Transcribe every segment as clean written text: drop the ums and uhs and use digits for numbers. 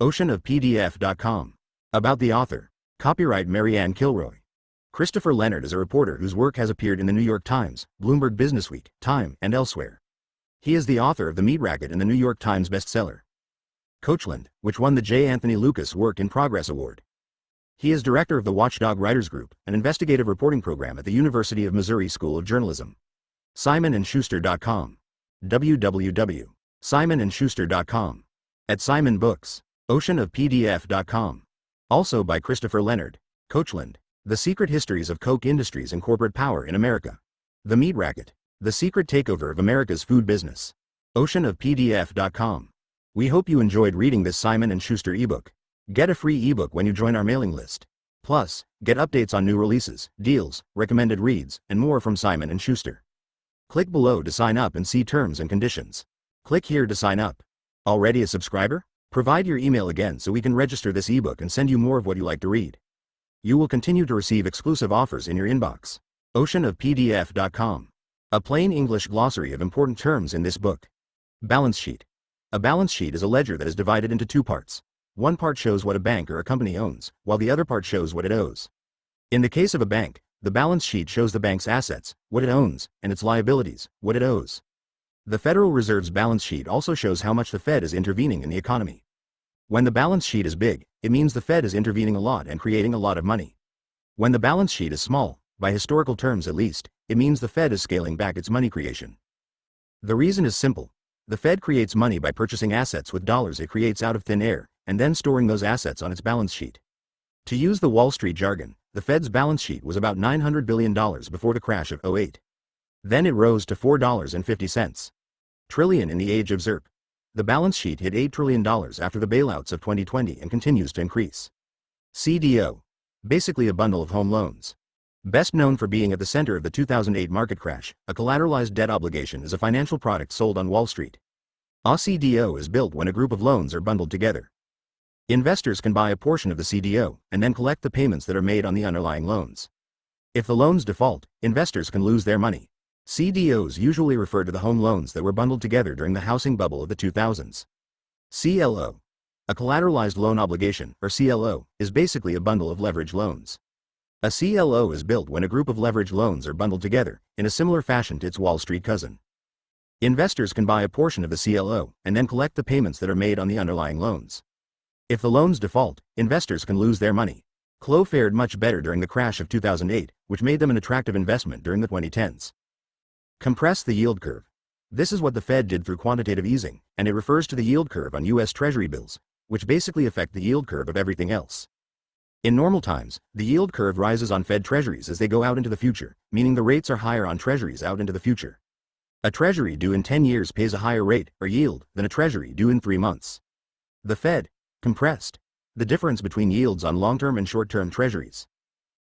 oceanofpdf.com. About the author. Copyright Marianne Kilroy. Christopher Leonard is a reporter whose work has appeared in the New York Times, Bloomberg Businessweek, Time, and elsewhere. He is the author of The Meat Racket and the New York Times bestseller Coachland, which won the J. Anthony Lucas Work in Progress Award. He is director of the Watchdog Writers Group, an investigative reporting program at the University of Missouri School of Journalism. SimonandSchuster.com. www.simonandschuster.com. At Simon Books. oceanofpdf.com. Also by Christopher Leonard. Coachland. The Secret Histories of Koch Industries and Corporate Power in America. The Meat Racket. The Secret Takeover of America's Food Business. oceanofpdf.com. We hope you enjoyed reading this Simon & Schuster ebook. Get a free ebook when you join our mailing list. Plus, get updates on new releases, deals, recommended reads, and more from Simon & Schuster. Click below to sign up and see terms and conditions. Click here to sign up. Already a subscriber? Provide your email again so we can register this ebook and send you more of what you like to read. You will continue to receive exclusive offers in your inbox. oceanofpdf.com. A plain English glossary of important terms in this book. Balance sheet. A balance sheet is a ledger that is divided into two parts. One part shows what a bank or a company owns, while the other part shows what it owes. In the case of a bank, the balance sheet shows the bank's assets, what it owns, and its liabilities, what it owes. The Federal Reserve's balance sheet also shows how much the Fed is intervening in the economy. When the balance sheet is big, it means the Fed is intervening a lot and creating a lot of money. When the balance sheet is small, by historical terms at least, it means the Fed is scaling back its money creation. The reason is simple. The Fed creates money by purchasing assets with dollars it creates out of thin air, and then storing those assets on its balance sheet. To use the Wall Street jargon, the Fed's balance sheet was about $900 billion before the crash of '08. Then it rose to $4.50 trillion in the age of ZIRP. The balance sheet hit $8 trillion after the bailouts of 2020 and continues to increase. CDO. Basically a bundle of home loans. Best known for being at the center of the 2008 market crash, a collateralized debt obligation is a financial product sold on Wall Street. A CDO is built when a group of loans are bundled together. Investors can buy a portion of the CDO and then collect the payments that are made on the underlying loans. If the loans default, investors can lose their money. CDOs usually refer to the home loans that were bundled together during the housing bubble of the 2000s. CLO. A collateralized loan obligation, or CLO, is basically a bundle of leveraged loans. A CLO is built when a group of leveraged loans are bundled together, in a similar fashion to its Wall Street cousin. Investors can buy a portion of the CLO and then collect the payments that are made on the underlying loans. If the loans default, investors can lose their money. CLO fared much better during the crash of 2008, which made them an attractive investment during the 2010s. Compress the yield curve. This is what the Fed did through quantitative easing, and it refers to the yield curve on U.S. Treasury bills, which basically affect the yield curve of everything else. In normal times, the yield curve rises on Fed treasuries as they go out into the future, meaning the rates are higher on treasuries out into the future. A treasury due in 10 years pays a higher rate, or yield, than a treasury due in 3 months. The Fed compressed the difference between yields on long-term and short-term treasuries.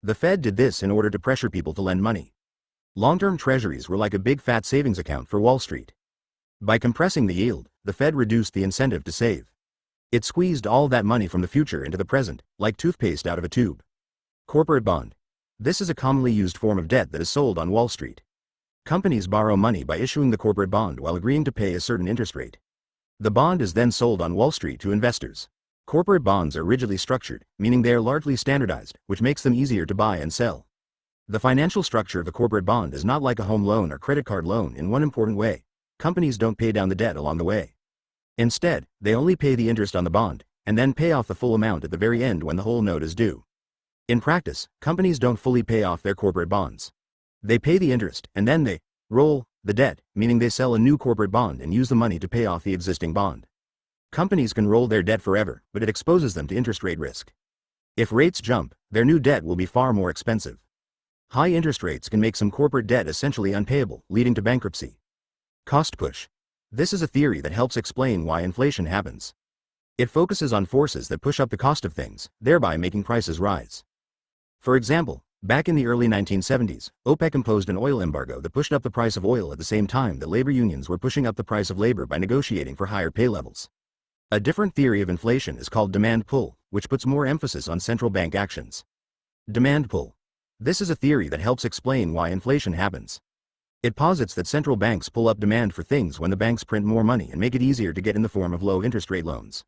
The Fed did this in order to pressure people to lend money. Long-term treasuries were like a big fat savings account for Wall Street. By compressing the yield, the Fed reduced the incentive to save. It squeezed all that money from the future into the present, like toothpaste out of a tube. Corporate bond. This is a commonly used form of debt that is sold on Wall Street. Companies borrow money by issuing the corporate bond while agreeing to pay a certain interest rate. The bond is then sold on Wall Street to investors. Corporate bonds are rigidly structured, meaning they are largely standardized, which makes them easier to buy and sell. The financial structure of a corporate bond is not like a home loan or credit card loan in one important way. Companies don't pay down the debt along the way. Instead, they only pay the interest on the bond, and then pay off the full amount at the very end when the whole note is due. In practice, companies don't fully pay off their corporate bonds. They pay the interest, and then they roll the debt, meaning they sell a new corporate bond and use the money to pay off the existing bond. Companies can roll their debt forever, but it exposes them to interest rate risk. If rates jump, their new debt will be far more expensive. High interest rates can make some corporate debt essentially unpayable, leading to bankruptcy. Cost push. This is a theory that helps explain why inflation happens. It focuses on forces that push up the cost of things, thereby making prices rise. For example, back in the early 1970s, OPEC imposed an oil embargo that pushed up the price of oil at the same time that labor unions were pushing up the price of labor by negotiating for higher pay levels. A different theory of inflation is called demand pull, which puts more emphasis on central bank actions. Demand pull. This is a theory that helps explain why inflation happens. It posits that central banks pull up demand for things when the banks print more money and make it easier to get in the form of low interest rate loans.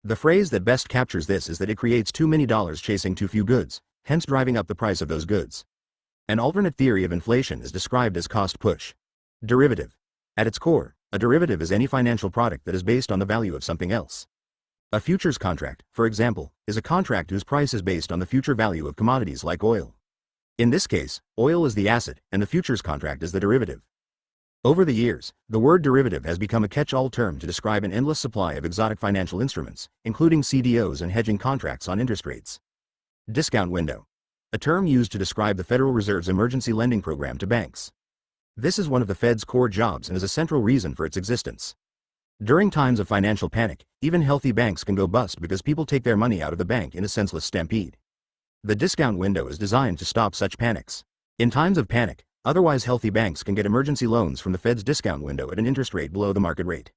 The phrase that best captures this is that it creates too many dollars chasing too few goods, hence driving up the price of those goods. An alternate theory of inflation is described as cost push. Derivative. At its core, a derivative is any financial product that is based on the value of something else. A futures contract, for example, is a contract whose price is based on the future value of commodities like oil. In this case, oil is the asset, and the futures contract is the derivative. Over the years, the word derivative has become a catch-all term to describe an endless supply of exotic financial instruments, including CDOs and hedging contracts on interest rates. Discount window. A term used to describe the Federal Reserve's emergency lending program to banks. This is one of the Fed's core jobs and is a central reason for its existence. During times of financial panic, even healthy banks can go bust because people take their money out of the bank in a senseless stampede. The discount window is designed to stop such panics. In times of panic, otherwise healthy banks can get emergency loans from the Fed's discount window at an interest rate below the market rate.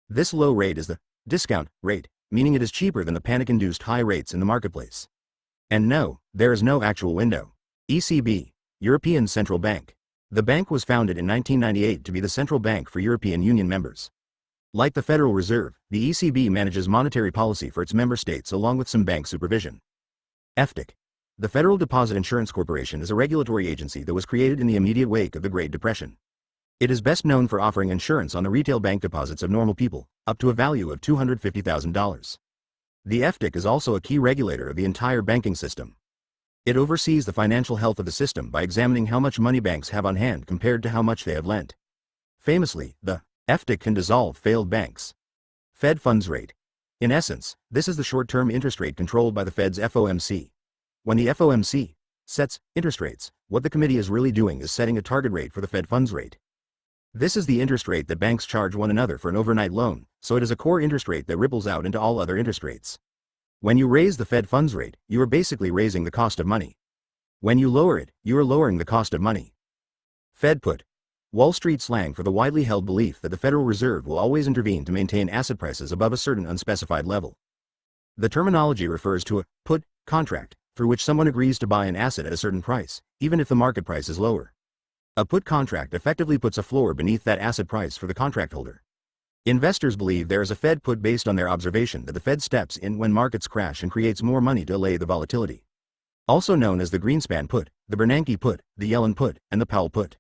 This low rate is the discount rate, meaning it is cheaper than the panic-induced high rates in the marketplace. And no, there is no actual window. ECB, European Central Bank. The bank was founded in 1998 to be the central bank for European Union members. Like the Federal Reserve, the ECB manages monetary policy for its member states along with some bank supervision. FDIC. The Federal Deposit Insurance Corporation is a regulatory agency that was created in the immediate wake of the Great Depression. It is best known for offering insurance on the retail bank deposits of normal people, up to a value of $250,000. The FDIC is also a key regulator of the entire banking system. It oversees the financial health of the system by examining how much money banks have on hand compared to how much they have lent. Famously, the FDIC can dissolve failed banks. Fed funds rate. In essence, this is the short-term interest rate controlled by the Fed's FOMC. When the FOMC sets interest rates, what the committee is really doing is setting a target rate for the Fed funds rate. This is the interest rate that banks charge one another for an overnight loan, so it is a core interest rate that ripples out into all other interest rates. When you raise the Fed funds rate, you are basically raising the cost of money. When you lower it, you are lowering the cost of money. Fed put. Wall Street slang for the widely held belief that the Federal Reserve will always intervene to maintain asset prices above a certain unspecified level. The terminology refers to a put contract, through which someone agrees to buy an asset at a certain price, even if the market price is lower. A put contract effectively puts a floor beneath that asset price for the contract holder. Investors believe there is a Fed put based on their observation that the Fed steps in when markets crash and creates more money to allay the volatility. Also known as the Greenspan put, the Bernanke put, the Yellen put, and the Powell put.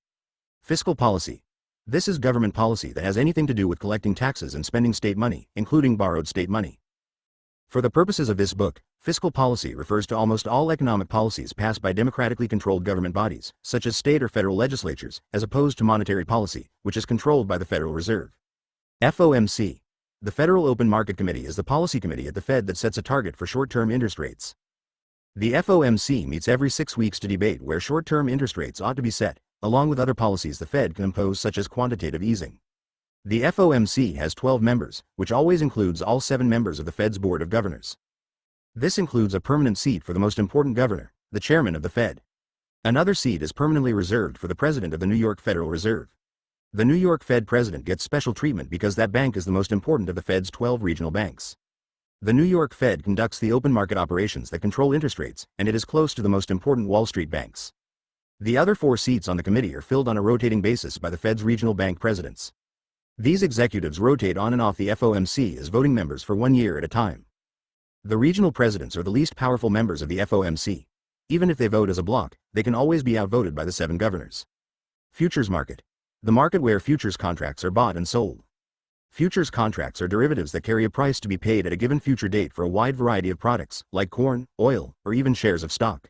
Fiscal policy. This is government policy that has anything to do with collecting taxes and spending state money, including borrowed state money. For the purposes of this book, fiscal policy refers to almost all economic policies passed by democratically controlled government bodies, such as state or federal legislatures, as opposed to monetary policy, which is controlled by the Federal Reserve. FOMC. The Federal Open Market Committee is the policy committee at the Fed that sets a target for short-term interest rates. The FOMC meets every 6 weeks to debate where short-term interest rates ought to be set, along with other policies the Fed can impose such as quantitative easing. The FOMC has 12 members, which always includes all 7 members of the Fed's Board of Governors. This includes a permanent seat for the most important governor, the chairman of the Fed. Another seat is permanently reserved for the president of the New York Federal Reserve. The New York Fed president gets special treatment because that bank is the most important of the Fed's 12 regional banks. The New York Fed conducts the open market operations that control interest rates, and it is close to the most important Wall Street banks. The other 4 seats on the committee are filled on a rotating basis by the Fed's regional bank presidents. These executives rotate on and off the FOMC as voting members for 1 year at a time. The regional presidents are the least powerful members of the FOMC. Even if they vote as a bloc, they can always be outvoted by the 7 governors. Futures market. The market where futures contracts are bought and sold. Futures contracts are derivatives that carry a price to be paid at a given future date for a wide variety of products, like corn, oil, or even shares of stock.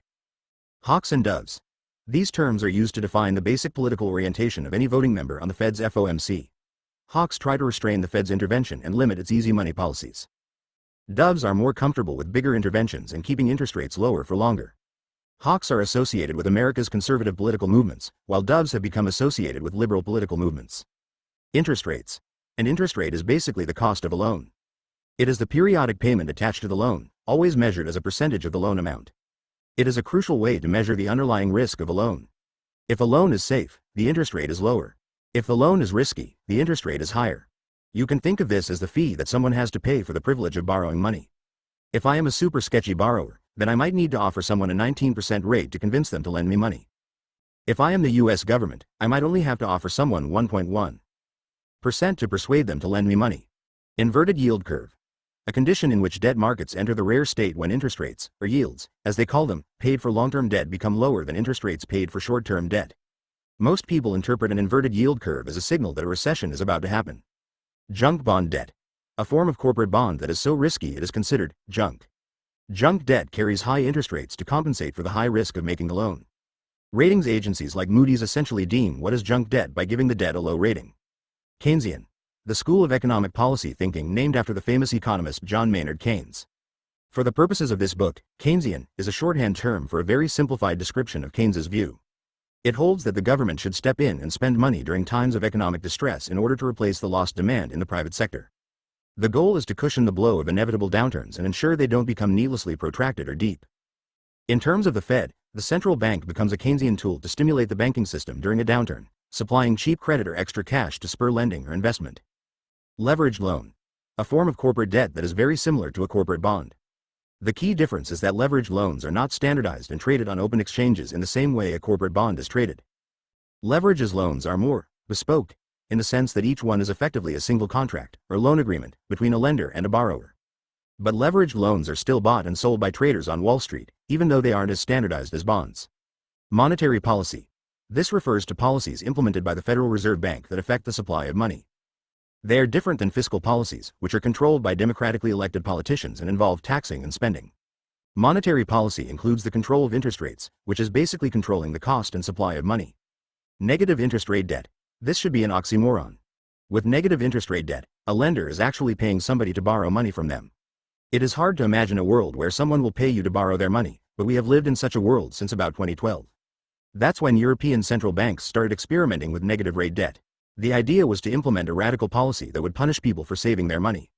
Hawks and doves. These terms are used to define the basic political orientation of any voting member on the Fed's FOMC. Hawks try to restrain the Fed's intervention and limit its easy money policies. Doves are more comfortable with bigger interventions and keeping interest rates lower for longer. Hawks are associated with America's conservative political movements, while doves have become associated with liberal political movements. Interest rates. An interest rate is basically the cost of a loan. It is the periodic payment attached to the loan, always measured as a percentage of the loan amount. It is a crucial way to measure the underlying risk of a loan. If a loan is safe, the interest rate is lower. If the loan is risky, the interest rate is higher. You can think of this as the fee that someone has to pay for the privilege of borrowing money. If I am a super sketchy borrower, then I might need to offer someone a 19% rate to convince them to lend me money. If I am the US government, I might only have to offer someone 1.1% to persuade them to lend me money. Inverted yield curve. a condition in which debt markets enter the rare state when interest rates, or yields, as they call them, paid for long-term debt become lower than interest rates paid for short-term debt. Most people interpret an inverted yield curve as a signal that a recession is about to happen. Junk bond debt. A form of corporate bond that is so risky it is considered junk. Junk debt carries high interest rates to compensate for the high risk of making the loan. Ratings agencies like Moody's essentially deem what is junk debt by giving the debt a low rating. Keynesian. The school of economic policy thinking named after the famous economist John Maynard Keynes. For the purposes of this book, Keynesian is a shorthand term for a very simplified description of Keynes's view. It holds that the government should step in and spend money during times of economic distress in order to replace the lost demand in the private sector. The goal is to cushion the blow of inevitable downturns and ensure they don't become needlessly protracted or deep. In terms of the Fed, the central bank becomes a Keynesian tool to stimulate the banking system during a downturn, supplying cheap credit or extra cash to spur lending or investment. Leveraged loan. A form of corporate debt that is very similar to a corporate bond. The key difference is that leveraged loans are not standardized and traded on open exchanges in the same way a corporate bond is traded. Leveraged loans are more bespoke, in the sense that each one is effectively a single contract, or loan agreement, between a lender and a borrower. But leveraged loans are still bought and sold by traders on Wall Street, even though they aren't as standardized as bonds. Monetary policy. This refers to policies implemented by the Federal Reserve Bank that affect the supply of money. They are different than fiscal policies, which are controlled by democratically elected politicians and involve taxing and spending. Monetary policy includes the control of interest rates, which is basically controlling the cost and supply of money. Negative interest rate debt. This should be an oxymoron. With negative interest rate debt, a lender is actually paying somebody to borrow money from them. It is hard to imagine a world where someone will pay you to borrow their money, but we have lived in such a world since about 2012. That's when European central banks started experimenting with negative rate debt. The idea was to implement a radical policy that would punish people for saving their money.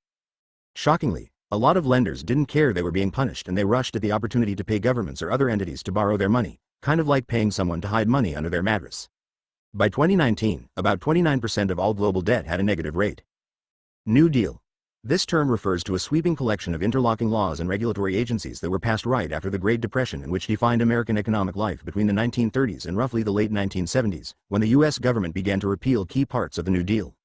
Shockingly, a lot of lenders didn't care they were being punished and they rushed at the opportunity to pay governments or other entities to borrow their money, kind of like paying someone to hide money under their mattress. By 2019, about 29% of all global debt had a negative rate. New Deal. This term refers to a sweeping collection of interlocking laws and regulatory agencies that were passed right after the Great Depression and which defined American economic life between the 1930s and roughly the late 1970s, when the U.S. government began to repeal key parts of the New Deal.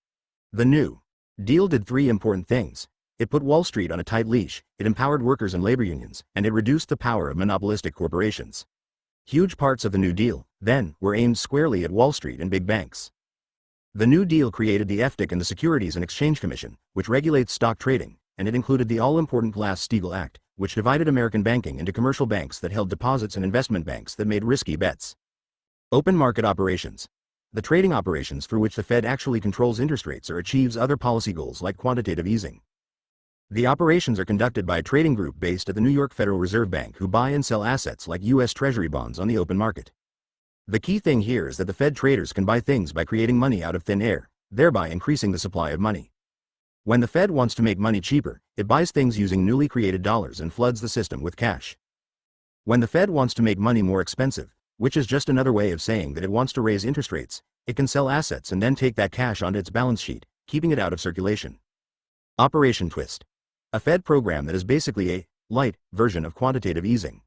The New Deal did three important things. It put Wall Street on a tight leash, it empowered workers and labor unions, and it reduced the power of monopolistic corporations. Huge parts of the New Deal, then, were aimed squarely at Wall Street and big banks. The New Deal created the FDIC and the Securities and Exchange Commission, which regulates stock trading, and it included the all-important Glass-Steagall Act, which divided American banking into commercial banks that held deposits and investment banks that made risky bets. Open market operations. The trading operations through which the Fed actually controls interest rates or achieves other policy goals like quantitative easing. The operations are conducted by a trading group based at the New York Federal Reserve Bank who buy and sell assets like U.S. Treasury bonds on the open market. The key thing here is that the Fed traders can buy things by creating money out of thin air, thereby increasing the supply of money. When the Fed wants to make money cheaper, it buys things using newly created dollars and floods the system with cash. When the Fed wants to make money more expensive, which is just another way of saying that it wants to raise interest rates, it can sell assets and then take that cash onto its balance sheet, keeping it out of circulation. Operation Twist. A Fed program that is basically a light version of quantitative easing.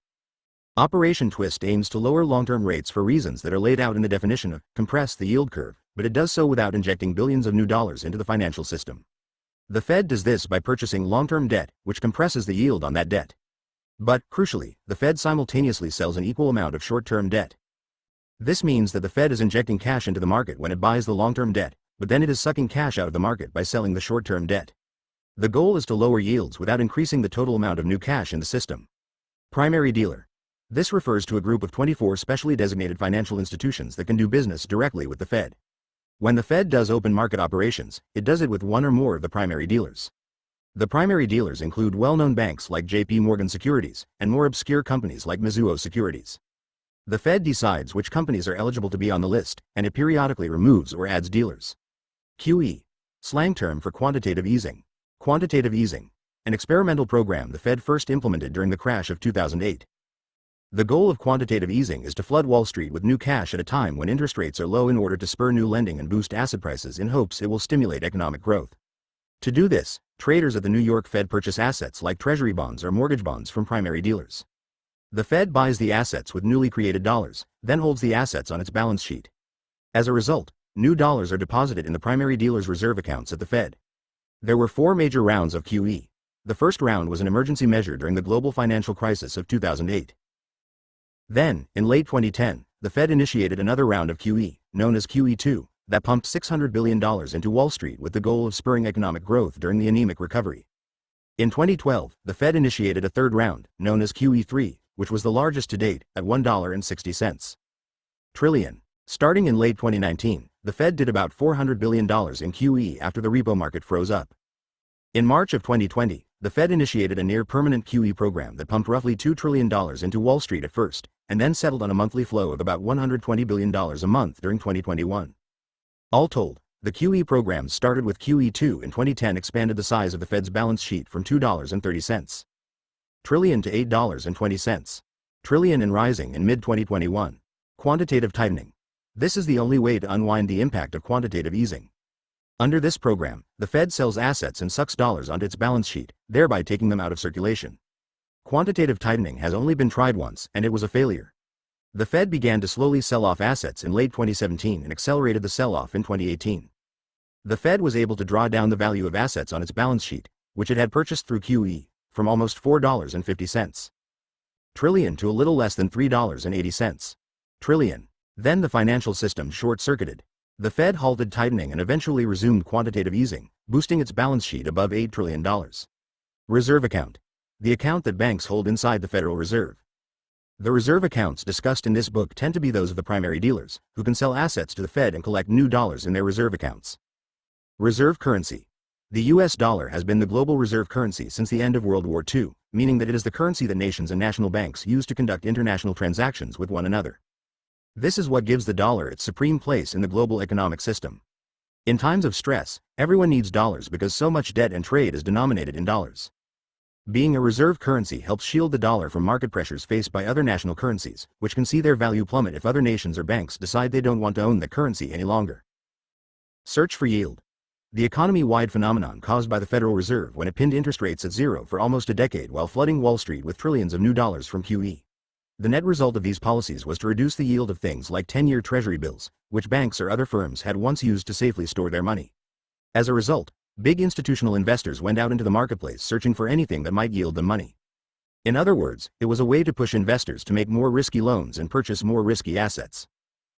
Operation Twist aims to lower long-term rates for reasons that are laid out in the definition of compress the yield curve, but it does so without injecting billions of new dollars into the financial system. The Fed does this by purchasing long-term debt, which compresses the yield on that debt. But, crucially, the Fed simultaneously sells an equal amount of short-term debt. This means that the Fed is injecting cash into the market when it buys the long-term debt, but then it is sucking cash out of the market by selling the short-term debt. The goal is to lower yields without increasing the total amount of new cash in the system. Primary dealer. This refers to a group of 24 specially designated financial institutions that can do business directly with the Fed. When the Fed does open market operations, it does it with one or more of the primary dealers. The primary dealers include well-known banks like J.P. Morgan Securities, and more obscure companies like Mizuho Securities. The Fed decides which companies are eligible to be on the list, and it periodically removes or adds dealers. QE. Slang term for quantitative easing. Quantitative easing. An experimental program the Fed first implemented during the crash of 2008. The goal of quantitative easing is to flood Wall Street with new cash at a time when interest rates are low in order to spur new lending and boost asset prices in hopes it will stimulate economic growth. To do this, traders at the New York Fed purchase assets like treasury bonds or mortgage bonds from primary dealers. The Fed buys the assets with newly created dollars, then holds the assets on its balance sheet. As a result, new dollars are deposited in the primary dealers' reserve accounts at the Fed. There were 4 major rounds of QE. The first round was an emergency measure during the global financial crisis of 2008. Then, in late 2010, the Fed initiated another round of QE, known as QE2, that pumped $600 billion into Wall Street with the goal of spurring economic growth during the anemic recovery. In 2012, the Fed initiated a third round, known as QE3, which was the largest to date, at $1.60 trillion. Starting in late 2019, the Fed did about $400 billion in QE after the repo market froze up. In March of 2020, the Fed initiated a near-permanent QE program that pumped roughly $2 trillion into Wall Street at first, and then settled on a monthly flow of about $120 billion a month during 2021. All told, the QE programs started with QE2 in 2010 expanded the size of the Fed's balance sheet from $2.30 trillion to $8.20 trillion and rising in mid-2021. Quantitative tightening. This is the only way to unwind the impact of quantitative easing. Under this program, the Fed sells assets and sucks dollars onto its balance sheet, thereby taking them out of circulation. Quantitative tightening has only been tried once, and it was a failure. The Fed began to slowly sell off assets in late 2017 and accelerated the sell-off in 2018. The Fed was able to draw down the value of assets on its balance sheet, which it had purchased through QE, from almost $4.50 trillion to a little less than $3.80 trillion. Then the financial system short-circuited. The Fed halted tightening and eventually resumed quantitative easing, boosting its balance sheet above $8 trillion. Reserve account. The account that banks hold inside the Federal Reserve. The reserve accounts discussed in this book tend to be those of the primary dealers, who can sell assets to the Fed and collect new dollars in their reserve accounts. Reserve currency. The US dollar has been the global reserve currency since the end of World War II, meaning that it is the currency that nations and national banks use to conduct international transactions with one another. This is what gives the dollar its supreme place in the global economic system. In times of stress, everyone needs dollars because so much debt and trade is denominated in dollars. Being a reserve currency helps shield the dollar from market pressures faced by other national currencies, which can see their value plummet if other nations or banks decide they don't want to own the currency any longer. Search for yield. The economy-wide phenomenon caused by the Federal Reserve when it pinned interest rates at zero for almost a decade while flooding Wall Street with trillions of new dollars from QE. The net result of these policies was to reduce the yield of things like 10-year Treasury bills, which banks or other firms had once used to safely store their money. As a result, big institutional investors went out into the marketplace searching for anything that might yield them money. In other words, it was a way to push investors to make more risky loans and purchase more risky assets.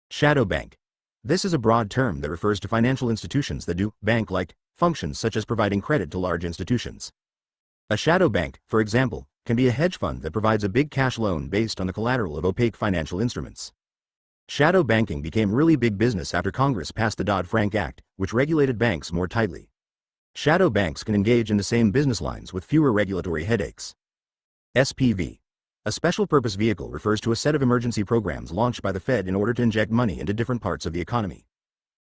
Shadow bank. This is a broad term that refers to financial institutions that do bank-like functions such as providing credit to large institutions. A shadow bank, for example, can be a hedge fund that provides a big cash loan based on the collateral of opaque financial instruments. Shadow banking became really big business after Congress passed the Dodd-Frank Act, which regulated banks more tightly. Shadow banks can engage in the same business lines with fewer regulatory headaches. SPV. A special purpose vehicle refers to a set of emergency programs launched by the Fed in order to inject money into different parts of the economy.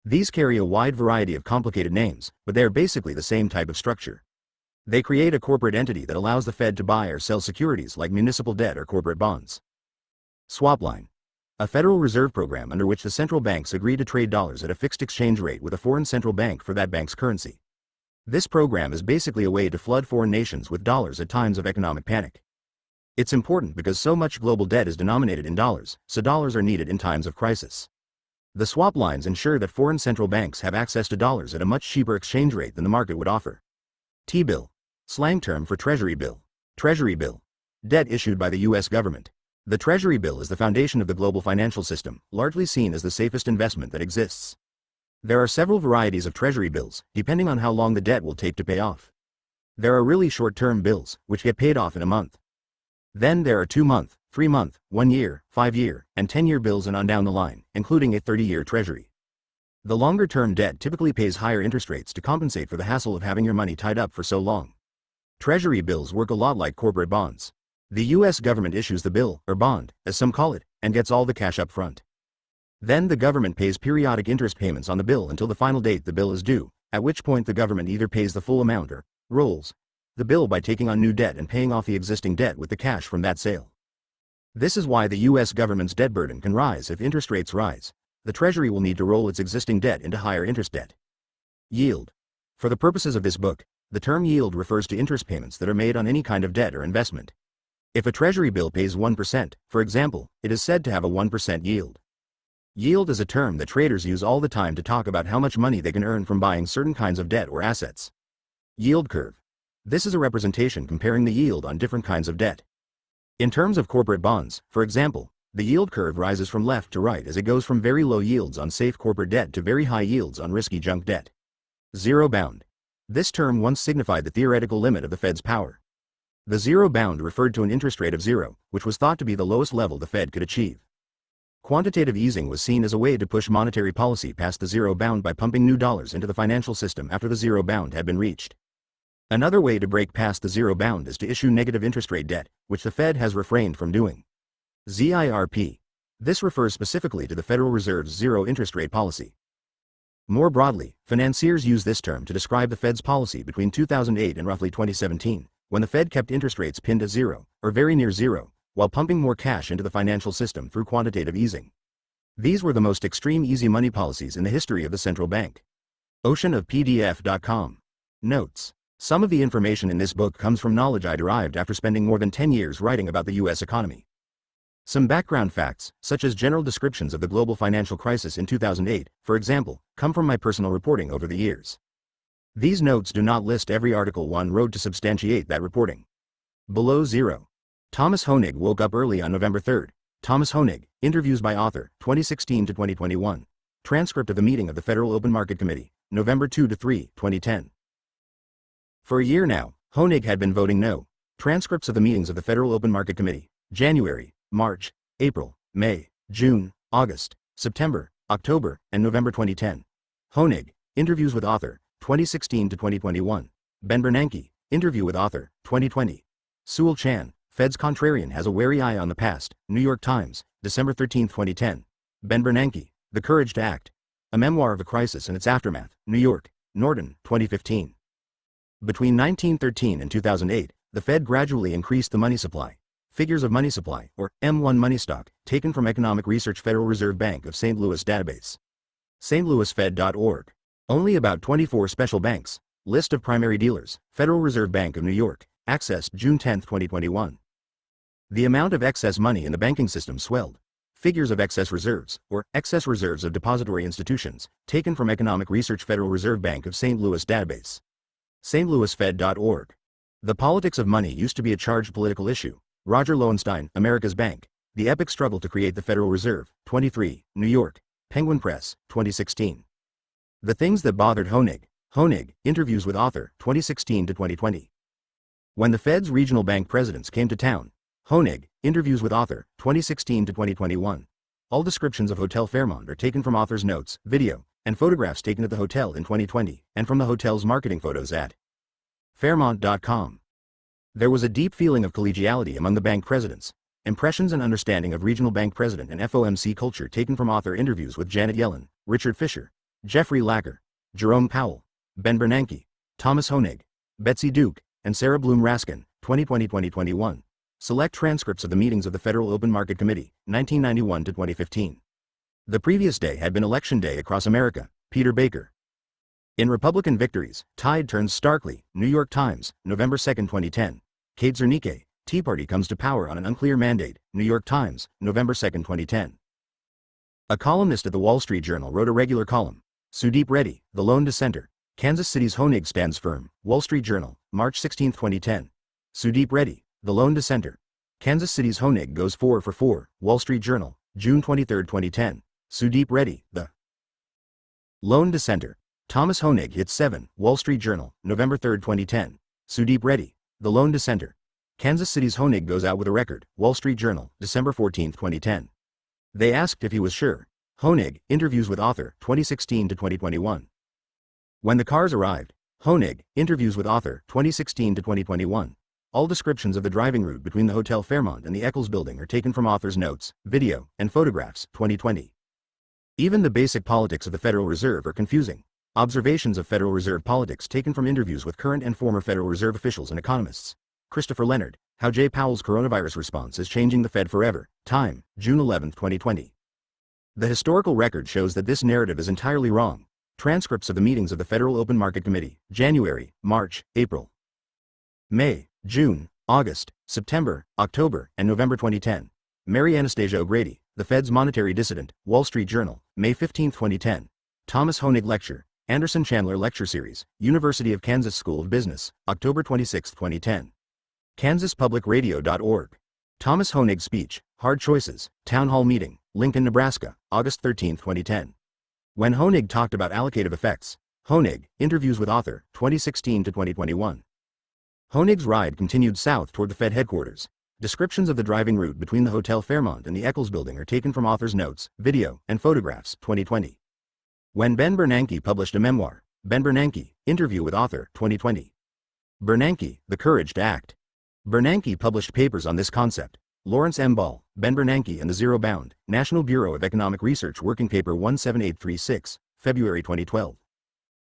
These carry a wide variety of complicated names, but they are basically the same type of structure. They create a corporate entity that allows the Fed to buy or sell securities like municipal debt or corporate bonds. Swap line. A Federal Reserve program under which the central banks agree to trade dollars at a fixed exchange rate with a foreign central bank for that bank's currency. This program is basically a way to flood foreign nations with dollars at times of economic panic. It's important because so much global debt is denominated in dollars, so dollars are needed in times of crisis. The swap lines ensure that foreign central banks have access to dollars at a much cheaper exchange rate than the market would offer. T-bill. Slang term for Treasury bill. Treasury bill. Debt issued by the U.S. government. The Treasury bill is the foundation of the global financial system, largely seen as the safest investment that exists. There are several varieties of Treasury bills, depending on how long the debt will take to pay off. There are really short-term bills, which get paid off in a month. Then there are 2-month, 3-month, 1-year, 5-year, and 10-year bills and on down the line, including a 30-year Treasury. The longer-term debt typically pays higher interest rates to compensate for the hassle of having your money tied up for so long. Treasury bills work a lot like corporate bonds. The U.S. government issues the bill, or bond, as some call it, and gets all the cash up front. Then the government pays periodic interest payments on the bill until the final date the bill is due, at which point the government either pays the full amount or rolls the bill by taking on new debt and paying off the existing debt with the cash from that sale. This is why the U.S. government's debt burden can rise if interest rates rise. The Treasury will need to roll its existing debt into higher interest debt. Yield. For the purposes of this book, the term yield refers to interest payments that are made on any kind of debt or investment. If a Treasury bill pays 1%, for example, it is said to have a 1% yield. Yield is a term that traders use all the time to talk about how much money they can earn from buying certain kinds of debt or assets. Yield curve. This is a representation comparing the yield on different kinds of debt. In terms of corporate bonds, for example, the yield curve rises from left to right as it goes from very low yields on safe corporate debt to very high yields on risky junk debt. Zero bound. This term once signified the theoretical limit of the Fed's power. The zero bound referred to an interest rate of zero, which was thought to be the lowest level the Fed could achieve. Quantitative easing was seen as a way to push monetary policy past the zero bound by pumping new dollars into the financial system after the zero bound had been reached. Another way to break past the zero bound is to issue negative interest rate debt, which the Fed has refrained from doing. ZIRP. This refers specifically to the Federal Reserve's zero interest rate policy. More broadly, financiers use this term to describe the Fed's policy between 2008 and roughly 2017, when the Fed kept interest rates pinned at zero, or very near zero, while pumping more cash into the financial system through quantitative easing. These were the most extreme easy money policies in the history of the central bank. Oceanofpdf.com. Notes. Some of the information in this book comes from knowledge I derived after spending more than 10 years writing about the U.S. economy. Some background facts, such as general descriptions of the global financial crisis in 2008, for example, come from my personal reporting over the years. These notes do not list every article one wrote to substantiate that reporting. Below zero. Thomas Hoenig woke up early on November 3. Thomas Hoenig, interviews by author, 2016 to 2021. Transcript of the meeting of the Federal Open Market Committee, November 2 to 3, 2010. For a year now, Hoenig had been voting no. Transcripts of the meetings of the Federal Open Market Committee, January, March, April, May, June, August, September, October, and November 2010. Hoenig, interviews with author, 2016 to 2021. Ben Bernanke, interview with author, 2020. Sewell Chan, Fed's contrarian has a wary eye on the past, New York Times, December 13, 2010. Ben Bernanke, The Courage to Act. A Memoir of a Crisis and Its Aftermath, New York, Norton, 2015. Between 1913 and 2008, the Fed gradually increased the money supply. Figures of money supply, or M1 money stock, taken from Economic Research Federal Reserve Bank of St. Louis database. stlouisfed.org. Only about 24 special banks. List of primary dealers, Federal Reserve Bank of New York, accessed June 10, 2021. The amount of excess money in the banking system swelled. Figures of excess reserves, or excess reserves of depository institutions, taken from Economic Research Federal Reserve Bank of St. Louis database. stlouisfed.org. The politics of money used to be a charged political issue. Roger Lowenstein, America's Bank. The Epic Struggle to Create the Federal Reserve, 23, New York. Penguin Press, 2016. The Things That Bothered Hoenig. Hoenig, interviews with author, 2016 to 2020. When the Fed's regional bank presidents came to town. Hoenig, interviews with author, 2016 to 2021. All descriptions of Hotel Fairmont are taken from author's notes, video, and photographs taken at the hotel in 2020, and from the hotel's marketing photos at Fairmont.com. There was a deep feeling of collegiality among the bank presidents. Impressions and understanding of regional bank president and FOMC culture taken from author interviews with Janet Yellen, Richard Fisher, Jeffrey Lacker, Jerome Powell, Ben Bernanke, Thomas Hoenig, Betsy Duke, and Sarah Bloom Raskin, 2020-2021. Select transcripts of the meetings of the Federal Open Market Committee, 1991 to 2015. The previous day had been election day across America. Peter Baker. In Republican victories, tide turns starkly. New York Times, November 2, 2010. Kate Zernike, Tea Party comes to power on an unclear mandate. New York Times, November 2, 2010. A columnist at the Wall Street Journal wrote a regular column. Sudeep Reddy, The Lone Dissenter. Kansas City's Hoenig stands firm. Wall Street Journal, March 16, 2010. Sudeep Reddy, The Lone Dissenter. Kansas City's Hoenig goes 4 for 4. Wall Street Journal, June 23, 2010. Sudeep Reddy, The Lone Dissenter. Thomas Hoenig hits 7. Wall Street Journal, November 3, 2010. Sudeep Reddy, The Lone Dissenter. Kansas City's Hoenig goes out with a record. Wall Street Journal, December 14, 2010. They asked if he was sure. Hoenig, interviews with author, 2016 to 2021. When the cars arrived. Hoenig, interviews with author, 2016 to 2021. All descriptions of the driving route between the Hotel Fairmont and the Eccles building are taken from author's notes, video, and photographs, 2020. Even the basic politics of the Federal Reserve are confusing. Observations of Federal Reserve politics taken from interviews with current and former Federal Reserve officials and economists. Christopher Leonard, How Jay Powell's Coronavirus Response is Changing the Fed Forever. Time, June 11, 2020. The historical record shows that this narrative is entirely wrong. Transcripts of the meetings of the Federal Open Market Committee, January, March, April, May, June, August, September, October, and November 2010. Mary Anastasia O'Grady, The Fed's Monetary Dissident, Wall Street Journal, May 15, 2010. Thomas Hoenig Lecture, Anderson Chandler Lecture Series, University of Kansas School of Business, October 26, 2010. KansasPublicRadio.org. Thomas Hoenig Speech, Hard Choices, Town Hall Meeting, Lincoln, Nebraska, August 13, 2010. When Hoenig talked about allocative effects. Hoenig, Interviews with Author, 2016 to 2021. Hoenig's ride continued south toward the Fed headquarters. Descriptions of the driving route between the Hotel Fairmont and the Eccles Building are taken from author's notes, video, and photographs, 2020. When Ben Bernanke published a memoir. Ben Bernanke, Interview with Author, 2020. Bernanke, The Courage to Act. Bernanke published papers on this concept. Lawrence M. Ball, Ben Bernanke and the Zero Bound, National Bureau of Economic Research Working Paper 17836, February 2012.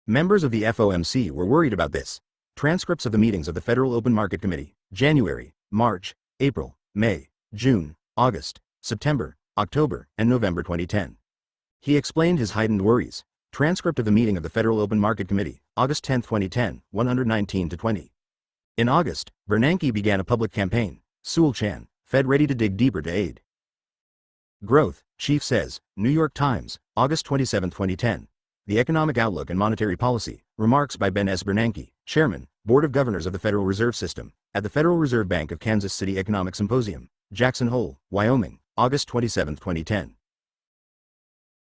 Members of the FOMC were worried about this. Transcripts of the meetings of the Federal Open Market Committee, January, March, April, May, June, August, September, October, and November 2010. He explained his heightened worries. Transcript of the meeting of the Federal Open Market Committee, August 10, 2010, 119 to 20. In August, Bernanke began a public campaign. Sewell Chan, Fed ready to dig deeper to aid growth, chief says, New York Times, August 27, 2010. The Economic Outlook and Monetary Policy, remarks by Ben S. Bernanke, Chairman, Board of Governors of the Federal Reserve System, at the Federal Reserve Bank of Kansas City Economic Symposium, Jackson Hole, Wyoming, August 27, 2010.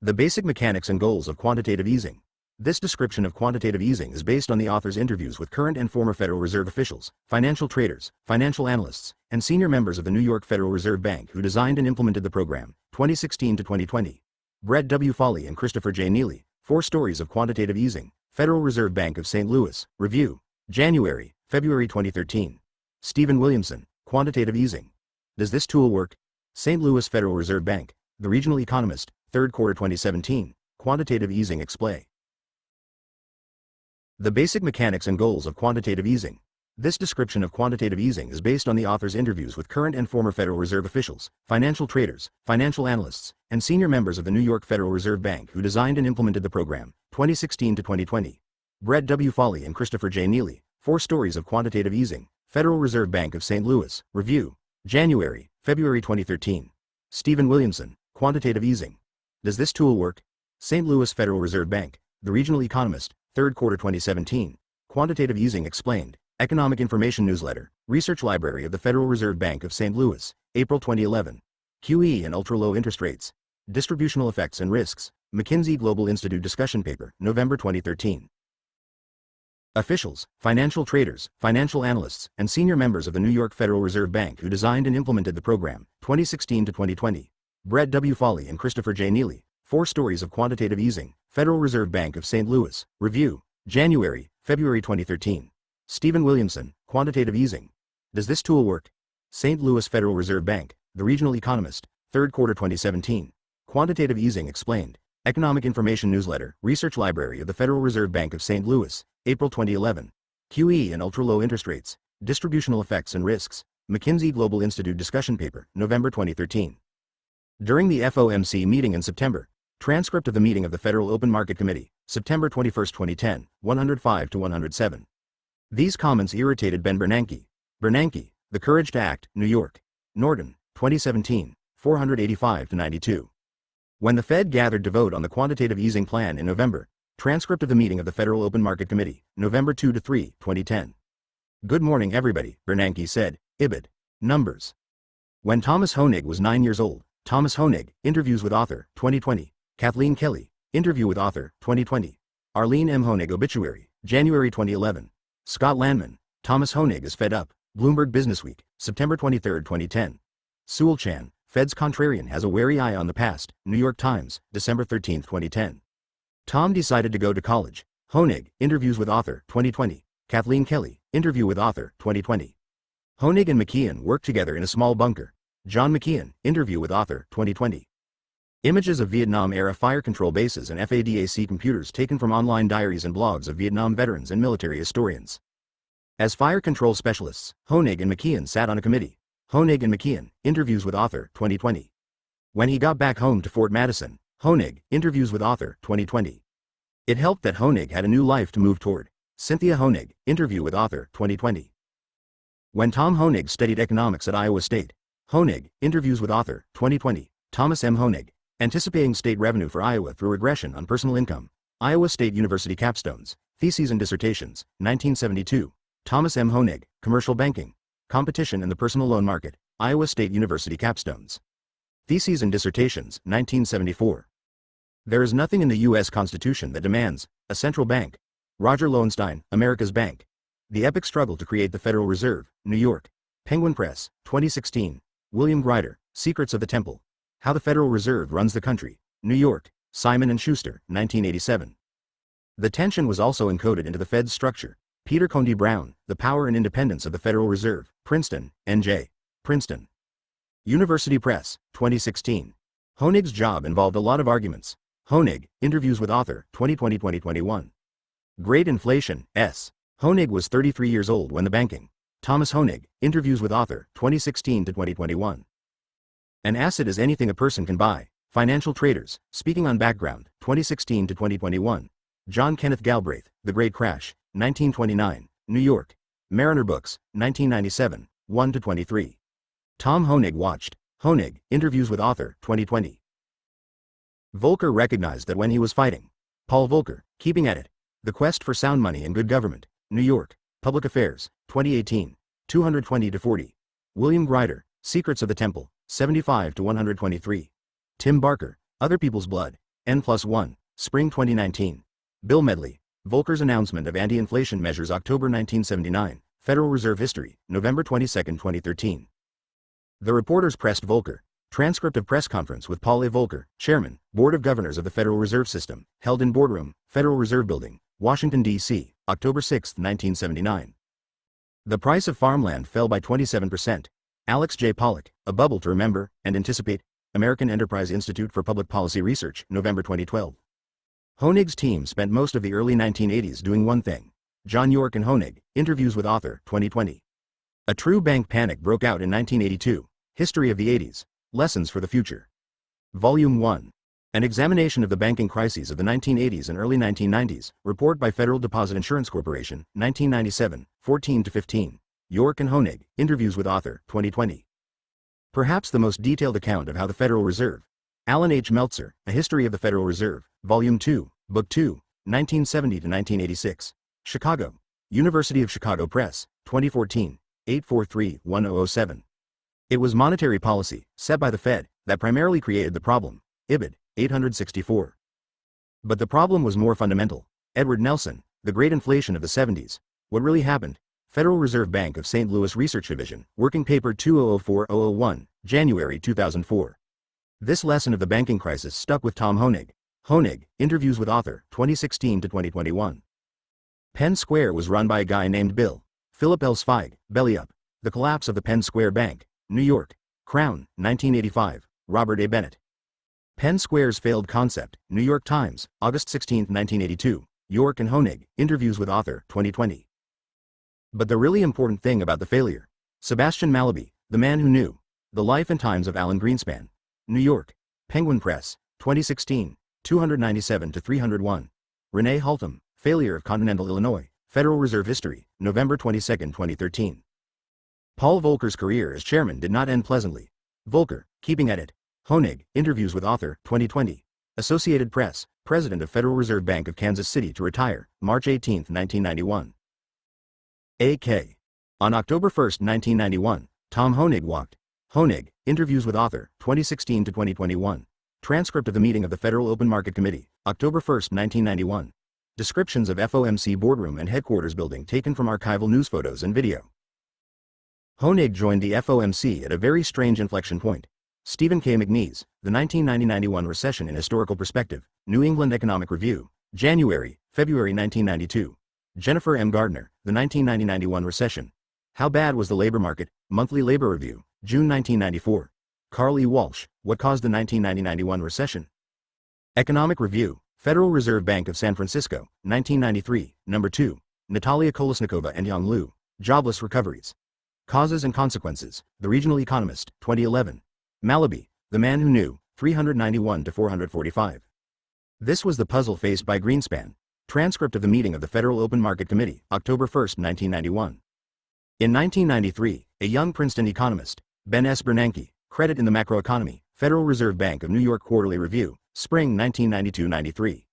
The Basic Mechanics and Goals of Quantitative Easing. This description of quantitative easing is based on the author's interviews with current and former Federal Reserve officials, financial traders, financial analysts, and senior members of the New York Federal Reserve Bank who designed and implemented the program, 2016 to 2020. Brett W. Foley and Christopher J. Neely, 4 Stories of Quantitative Easing, Federal Reserve Bank of St. Louis, Review, January, February 2013. Stephen Williamson, Quantitative Easing. Does this tool work? St. Louis Federal Reserve Bank, The Regional Economist, 3rd quarter 2017, Quantitative Easing Explain. The Basic Mechanics and Goals of Quantitative Easing. This description of quantitative easing is based on the author's interviews with current and former Federal Reserve officials, financial traders, financial analysts, and senior members of the New York Federal Reserve Bank who designed and implemented the program, 2016 to 2020. Brett W. Foley and Christopher J. Neely, 4 Stories of Quantitative Easing, Federal Reserve Bank of St. Louis, Review, January, February 2013. Stephen Williamson, Quantitative Easing. Does this tool work? St. Louis Federal Reserve Bank, The Regional Economist, 3rd quarter 2017, Quantitative Easing Explained, Economic Information Newsletter, Research Library of the Federal Reserve Bank of St. Louis, April 2011. QE and Ultra-Low Interest Rates, Distributional Effects and Risks, McKinsey Global Institute Discussion Paper, November 2013. Officials, financial traders, financial analysts, and senior members of the New York Federal Reserve Bank who designed and implemented the program, 2016 to 2020. Brett W. Foley and Christopher J. Neely, 4 Stories of Quantitative Easing, Federal Reserve Bank of St. Louis, Review, January, February 2013. Stephen Williamson, Quantitative Easing. Does this tool work? St. Louis Federal Reserve Bank, The Regional Economist, 3rd quarter 2017. Quantitative Easing Explained, Economic Information Newsletter, Research Library of the Federal Reserve Bank of St. Louis, April 2011. QE and Ultra-Low Interest Rates, Distributional Effects and Risks, McKinsey Global Institute Discussion Paper, November 2013. During the FOMC meeting in September, transcript of the meeting of the Federal Open Market Committee, September 21, 2010, 105 to 107. These comments irritated Ben Bernanke. Bernanke, The Courage to Act, New York. Norton, 2017, 485 to 92. When the Fed gathered to vote on the quantitative easing plan in November, transcript of the meeting of the Federal Open Market Committee, November 2 to 3, 2010. Good morning everybody, Bernanke said, IBID. Numbers. When Thomas Hoenig was 9 years old, Thomas Hoenig, Interviews with Author, 2020. Kathleen Kelly, Interview with Author, 2020. Arlene M. Hoenig Obituary, January 2011. Scott Landman, Thomas Hoenig is Fed Up, Bloomberg Businessweek, September 23, 2010. Sewell Chan, Fed's Contrarian has a wary eye on the past, New York Times, December 13, 2010. Tom decided to go to college. Hoenig, Interviews with Author, 2020. Kathleen Kelly, Interview with Author, 2020. Hoenig and McKeon worked together in a small bunker. John McKeon, Interview with Author, 2020. Images of Vietnam-era fire control bases and FADAC computers taken from online diaries and blogs of Vietnam veterans and military historians. As fire control specialists, Hoenig and McKeon sat on a committee. Hoenig and McKeon, Interviews with Author, 2020. When he got back home to Fort Madison, Hoenig, Interviews with Author, 2020. It helped that Hoenig had a new life to move toward. Cynthia Hoenig, Interview with Author, 2020. When Tom Hoenig studied economics at Iowa State. Hoenig, Interviews with Author, 2020. Thomas M. Hoenig, Anticipating State Revenue for Iowa Through Regression on Personal Income. Iowa State University Capstones, Theses and Dissertations, 1972. Thomas M. Honig, Commercial Banking, Competition in the Personal Loan Market, Iowa State University Capstones. Theses and Dissertations, 1974. There is nothing in the U.S. Constitution that demands a central bank. Roger Lowenstein, America's Bank. The Epic Struggle to Create the Federal Reserve, New York. Penguin Press, 2016. William Grider, Secrets of the Temple. How the Federal Reserve Runs the Country, New York. Simon & Schuster, 1987. The tension was also encoded into the Fed's structure. Peter Condy Brown, The Power and Independence of the Federal Reserve, Princeton, N.J. Princeton. University Press, 2016. Honig's job involved a lot of arguments. Honig, Interviews with Author, 2020-2021. Great Inflation, S. Honig was 33 years old when the banking. Thomas Honig, Interviews with Author, 2016-2021. An asset is anything a person can buy. Financial Traders, Speaking on Background, 2016-2021. John Kenneth Galbraith, The Great Crash, 1929, New York. Mariner Books, 1997, 1-23. Tom Honig watched. Honig, Interviews with Author, 2020. Volcker recognized that when he was fighting. Paul Volcker, Keeping at It. The Quest for Sound Money and Good Government, New York. Public Affairs, 2018, 220-40. William Grider, Secrets of the Temple, 75-123. Tim Barker, Other People's Blood, N+1, Spring 2019. Bill Medley, Volcker's Announcement of Anti-Inflation Measures, October 1979, Federal Reserve History, November 22, 2013. The reporters pressed Volcker. Transcript of press conference with Paul A. Volcker, Chairman, Board of Governors of the Federal Reserve System, held in Boardroom, Federal Reserve Building, Washington, D.C., October 6, 1979. The price of farmland fell by 27%. Alex J. Pollock, A Bubble to Remember and Anticipate, American Enterprise Institute for Public Policy Research, November 2012. Honig's team spent most of the early 1980s doing one thing. John York and Honig, Interviews with Author, 2020. A true bank panic broke out in 1982. History of the 80s. Lessons for the Future. Volume 1. An examination of the banking crises of the 1980s and early 1990s. Report by Federal Deposit Insurance Corporation, 1997, 14-15. York and Honig, Interviews with Author, 2020. Perhaps the most detailed account of how the Federal Reserve. Alan H. Meltzer, A History of the Federal Reserve, Volume 2, Book 2, 1970-1986. Chicago. University of Chicago Press, 2014, 843-1007. It was monetary policy, set by the Fed, that primarily created the problem. Ibid, 864. But the problem was more fundamental. Edward Nelson, The Great Inflation of the 70s. What really happened? Federal Reserve Bank of St. Louis Research Division, Working Paper 2004-001, January 2004. This lesson of the banking crisis stuck with Tom Honig. Honig, Interviews with Author, 2016-2021. Penn Square was run by a guy named Bill. Philip L. Zweig, Belly Up. The Collapse of the Penn Square Bank, New York. Crown, 1985, Robert A. Bennett. Penn Square's Failed Concept, New York Times, August 16, 1982. York and Honig, Interviews with Author, 2020. But the really important thing about the failure. Sebastian Mallaby, The Man Who Knew. The Life and Times of Alan Greenspan. New York. Penguin Press, 2016, 297-301. Renee Haltom, Failure of Continental Illinois, Federal Reserve History, November 22, 2013. Paul Volcker's career as chairman did not end pleasantly. Volcker, Keeping at It. Honig, Interviews with Author, 2020. Associated Press, President of Federal Reserve Bank of Kansas City to retire, March 18, 1991. A.K. On October 1, 1991, Tom Honig walked. Honig, Interviews with Author, 2016-2021. Transcript of the meeting of the Federal Open Market Committee, October 1, 1991. Descriptions of FOMC boardroom and headquarters building taken from archival news photos and video. Honig joined the FOMC at a very strange inflection point. Stephen K. McNeese, The 1990-91 Recession in Historical Perspective, New England Economic Review, January, February 1992. Jennifer M. Gardner, The 1990-91 Recession. How Bad Was the Labor Market? Monthly Labor Review, June 1994. Carl E. Walsh, What Caused the 1990-91 Recession? Economic Review, Federal Reserve Bank of San Francisco, 1993, Number 2. Natalia Kolesnikova and Yang Liu, Jobless Recoveries. Causes and Consequences, The Regional Economist, 2011. Mallaby, The Man Who Knew, 391-445. This was the puzzle faced by Greenspan. Transcript of the meeting of the Federal Open Market Committee, October 1, 1991. In 1993, a young Princeton economist, Ben S. Bernanke, Credit in the Macroeconomy, Federal Reserve Bank of New York Quarterly Review, Spring 1992-93.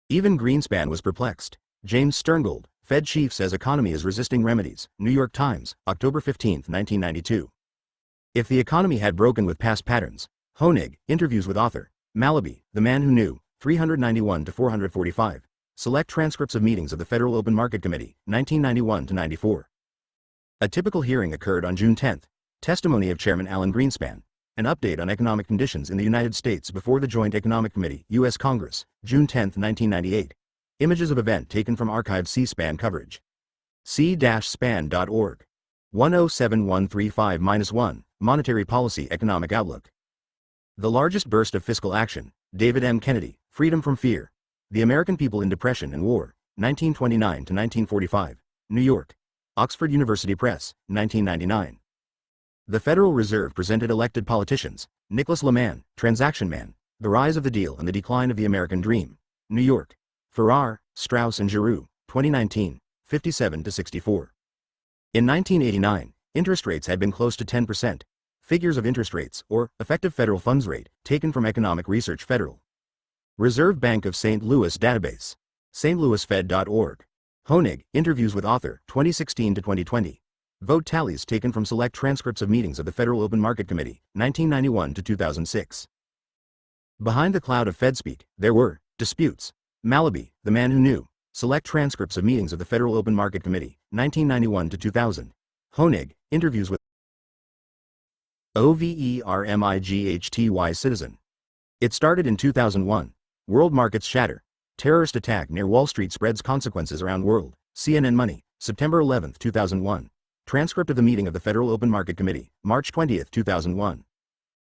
Even Greenspan was perplexed. James Sterngold, Fed chief, says economy is resisting remedies. New York Times, October 15, 1992. If the economy had broken with past patterns. Honig, interviews with author. Malaby, The Man Who Knew, 391 to 445. Select transcripts of meetings of the Federal Open Market Committee, 1991 to 94. A typical hearing occurred on June 10. Testimony of Chairman Alan Greenspan. An update on economic conditions in the United States before the Joint Economic Committee, U.S. Congress, June 10, 1998. Images of event taken from archived C-SPAN coverage. c-span.org. 107135-1, Monetary Policy Economic Outlook. The largest burst of fiscal action. David M. Kennedy, Freedom from Fear. The American People in Depression and War, 1929 to 1945. New York. Oxford University Press, 1999. The Federal Reserve presented elected politicians. Nicholas Lemann, Transaction Man. The Rise of the Deal and the Decline of the American Dream. New York. Farrar, Straus and Giroux, 2019, 57 to 64. In 1989, interest rates had been close to 10%. Figures of interest rates, or effective federal funds rate, taken from Economic Research Federal Reserve Bank of St. Louis database. stlouisfed.org. Honig, interviews with author, 2016 to 2020. Vote tallies taken from select transcripts of meetings of the Federal Open Market Committee, 1991 to 2006. Behind the cloud of FedSpeak, there were disputes. Malaby, The Man Who Knew. Select transcripts of meetings of the Federal Open Market Committee, 1991 to 2000. Honig, interviews with OVERMIGHTY Citizen. It started in 2001. World markets shatter. Terrorist attack near Wall Street spreads consequences around world. CNN Money, September 11, 2001. Transcript of the meeting of the Federal Open Market Committee, March 20, 2001.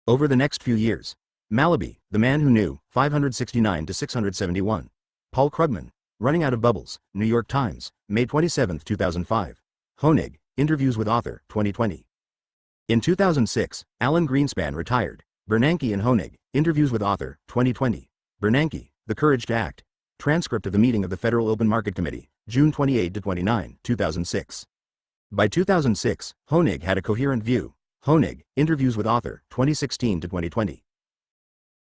Over the next few years. Malaby, The Man Who Knew, 569 to 671. Paul Krugman, Running Out of Bubbles, New York Times, May 27, 2005. Honig, interviews with author, 2020. In 2006, Alan Greenspan retired. Bernanke and Honig, interviews with author, 2020. Bernanke, The Courage to Act. Transcript of the meeting of the Federal Open Market Committee, June 28 to 29, 2006. By 2006, Honig had a coherent view. Honig, interviews with author, 2016 to 2020.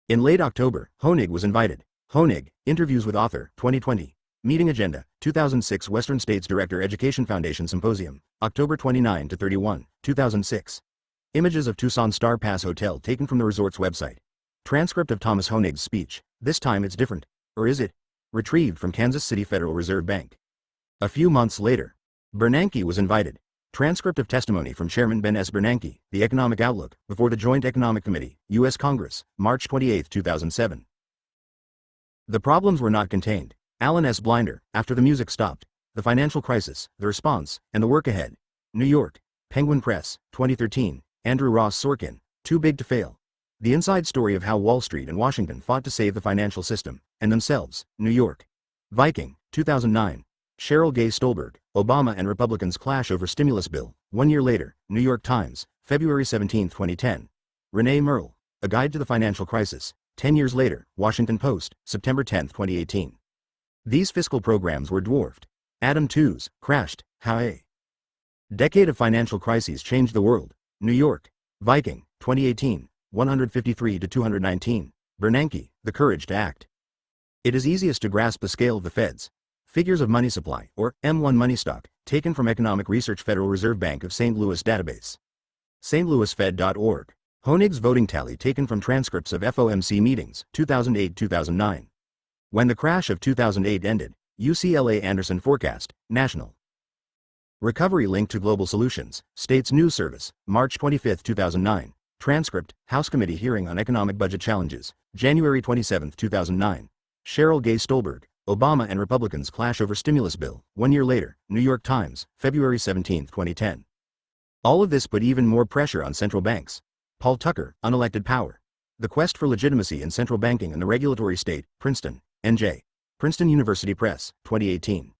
In late October, Honig was invited. Honig, interviews with author, 2020. Meeting agenda, 2006 Western States Director Education Foundation Symposium, October 29 to 31, 2006. Images of Tucson Star Pass Hotel taken from the resort's website. Transcript of Thomas Honig's speech, This Time It's Different. Or is it? Retrieved from Kansas City Federal Reserve Bank. A few months later, Bernanke was invited. Transcript of testimony from Chairman Ben S. Bernanke, The Economic Outlook, before the Joint Economic Committee, U.S. Congress, March 28, 2007. The problems were not contained. Alan S. Blinder, After the Music Stopped. The Financial Crisis, The Response, and the Work Ahead. New York. Penguin Press, 2013. Andrew Ross Sorkin, Too Big to Fail. The Inside Story of How Wall Street and Washington Fought to Save the Financial System, and Themselves, New York. Viking, 2009. Cheryl Gay Stolberg, Obama and Republicans Clash Over Stimulus Bill, 1 year later, New York Times, February 17, 2010. Renee Merle, A Guide to the Financial Crisis, 10 years later, Washington Post, September 10, 2018. These fiscal programs were dwarfed. Adam Tooze, Crashed, How a Decade of Financial Crises Changed the World, New York. Viking, 2018, 153 to 219. Bernanke, The Courage to Act. It is easiest to grasp the scale of the Fed's figures of money supply, or M1 money stock, taken from Economic Research Federal Reserve Bank of St. Louis database. stlouisfed.org. Honig's voting tally taken from transcripts of FOMC meetings, 2008-2009. When the crash of 2008 ended, UCLA Anderson Forecast, National Recovery linked to Global Solutions, States News Service, March 25, 2009. Transcript, House Committee Hearing on Economic Budget Challenges, January 27, 2009. Cheryl Gay Stolberg, Obama and Republicans Clash Over Stimulus Bill, 1 year later, New York Times, February 17, 2010. All of this put even more pressure on central banks. Paul Tucker, Unelected Power. The Quest for Legitimacy in Central Banking and the Regulatory State, Princeton, NJ. Princeton University Press, 2018.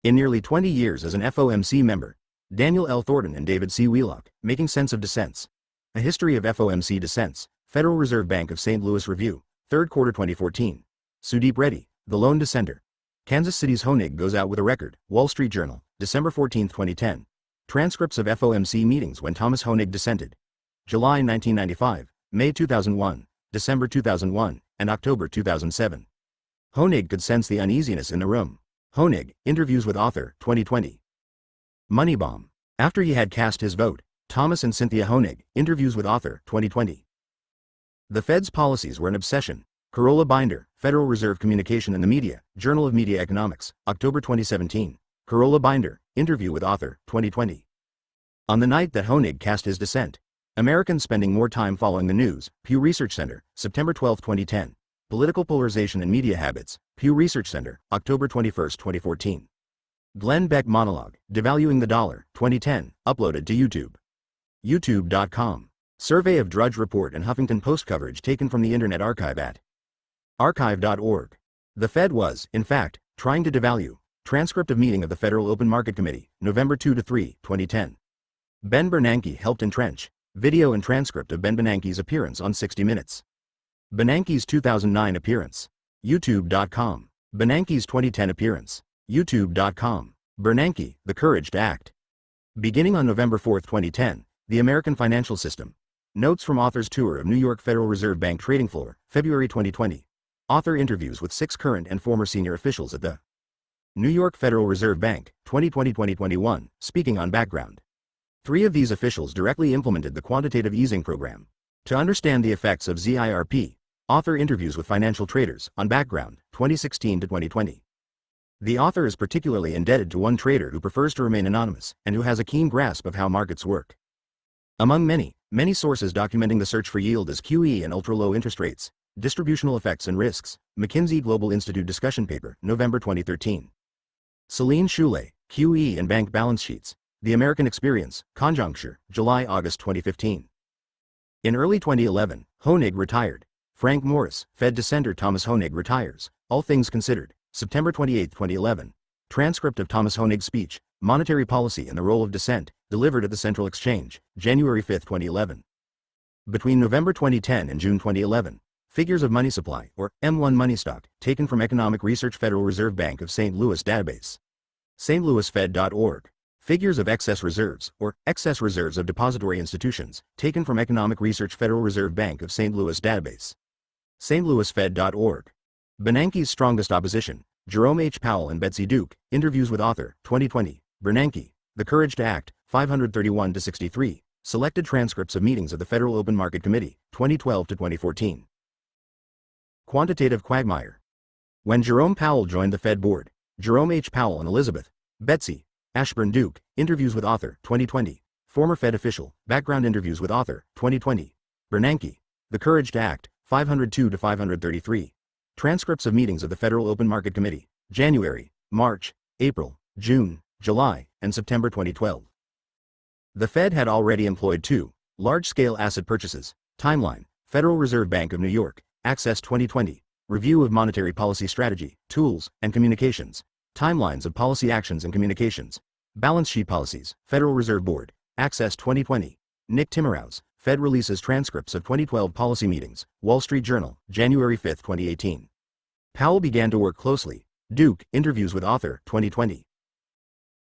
In nearly 20 years as an FOMC member, Daniel L. Thornton and David C. Wheelock, Making Sense of Dissents. A History of FOMC Dissents, Federal Reserve Bank of St. Louis Review, 3rd quarter 2014. Sudeep Reddy, The Lone Dissenter. Kansas City's Honig Goes Out with a Record, Wall Street Journal, December 14, 2010. Transcripts of FOMC meetings when Thomas Honig dissented. July 1995, May 2001, December 2001, and October 2007. Honig could sense the uneasiness in the room. Honig, interviews with author, 2020. Money bomb. After he had cast his vote, Thomas and Cynthia Honig, interviews with author, 2020. The Fed's policies were an obsession. Carola Binder, Federal Reserve Communication and the Media, Journal of Media Economics, October 2017. Carola Binder, interview with author, 2020. On the night that Honig cast his dissent, Americans spending more time following the news, Pew Research Center, September 12, 2010. Political Polarization and Media Habits, Pew Research Center, October 21, 2014. Glenn Beck Monologue, Devaluing the Dollar, 2010, uploaded to YouTube. YouTube.com. Survey of Drudge Report and Huffington Post coverage taken from the Internet Archive at archive.org. The Fed was, in fact, trying to devalue. Transcript of meeting of the Federal Open Market Committee, November 2-3, 2010. Ben Bernanke helped entrench. Video and transcript of Ben Bernanke's appearance on 60 Minutes. Bernanke's 2009 appearance. YouTube.com. Bernanke's 2010 appearance. YouTube.com. Bernanke, The Courage to Act. Beginning on November 4, 2010, The American Financial System. Notes from author's tour of New York Federal Reserve Bank trading floor, February 2020. Author interviews with 6 current and former senior officials at the New York Federal Reserve Bank, 2020-2021, speaking on background. 3 of these officials directly implemented the quantitative easing program. To understand the effects of ZIRP, author interviews with financial traders on background, 2016-2020. The author is particularly indebted to one trader who prefers to remain anonymous and who has a keen grasp of how markets work. Among many sources documenting the search for yield as QE and ultra-low interest rates, distributional effects and risks, McKinsey Global Institute discussion paper, November 2013. Celine Choulet, QE and Bank Balance Sheets, The American Experience, Conjuncture, July-August 2015. In early 2011, Honig retired. Frank Morris, Fed dissenter Thomas Honig retires, All Things Considered, September 28, 2011. Transcript of Thomas Honig's speech, Monetary Policy and the Role of Dissent, delivered at the Central Exchange, January 5, 2011. Between November 2010 and June 2011, figures of money supply, or M1 money stock, taken from Economic Research Federal Reserve Bank of St. Louis database. stlouisfed.org. Figures of excess reserves, or excess reserves of depository institutions, taken from Economic Research Federal Reserve Bank of St. Louis database. stlouisfed.org. Bernanke's strongest opposition, Jerome H. Powell and Betsy Duke, interviews with author, 2020. Bernanke, The Courage to Act, 531-63, selected transcripts of meetings of the Federal Open Market Committee, 2012-2014. Quantitative quagmire. When Jerome Powell joined the Fed board, Jerome H. Powell and Elizabeth, Betsy, Ashburn Duke, interviews with author, 2020. Former Fed official, background interviews with author, 2020. Bernanke, The Courage to Act, 502-533. Transcripts of meetings of the Federal Open Market Committee, January, March, April, June, July, and September 2012. The Fed had already employed 2 large-scale asset purchases. Timeline, Federal Reserve Bank of New York, Access 2020, Review of Monetary Policy Strategy, Tools, and Communications, Timelines of Policy Actions and Communications, Balance Sheet Policies, Federal Reserve Board, Access 2020, Nick Timiraos, Fed releases transcripts of 2012 policy meetings, Wall Street Journal, January 5, 2018. Powell began to work closely. Duke, interviews with author, 2020.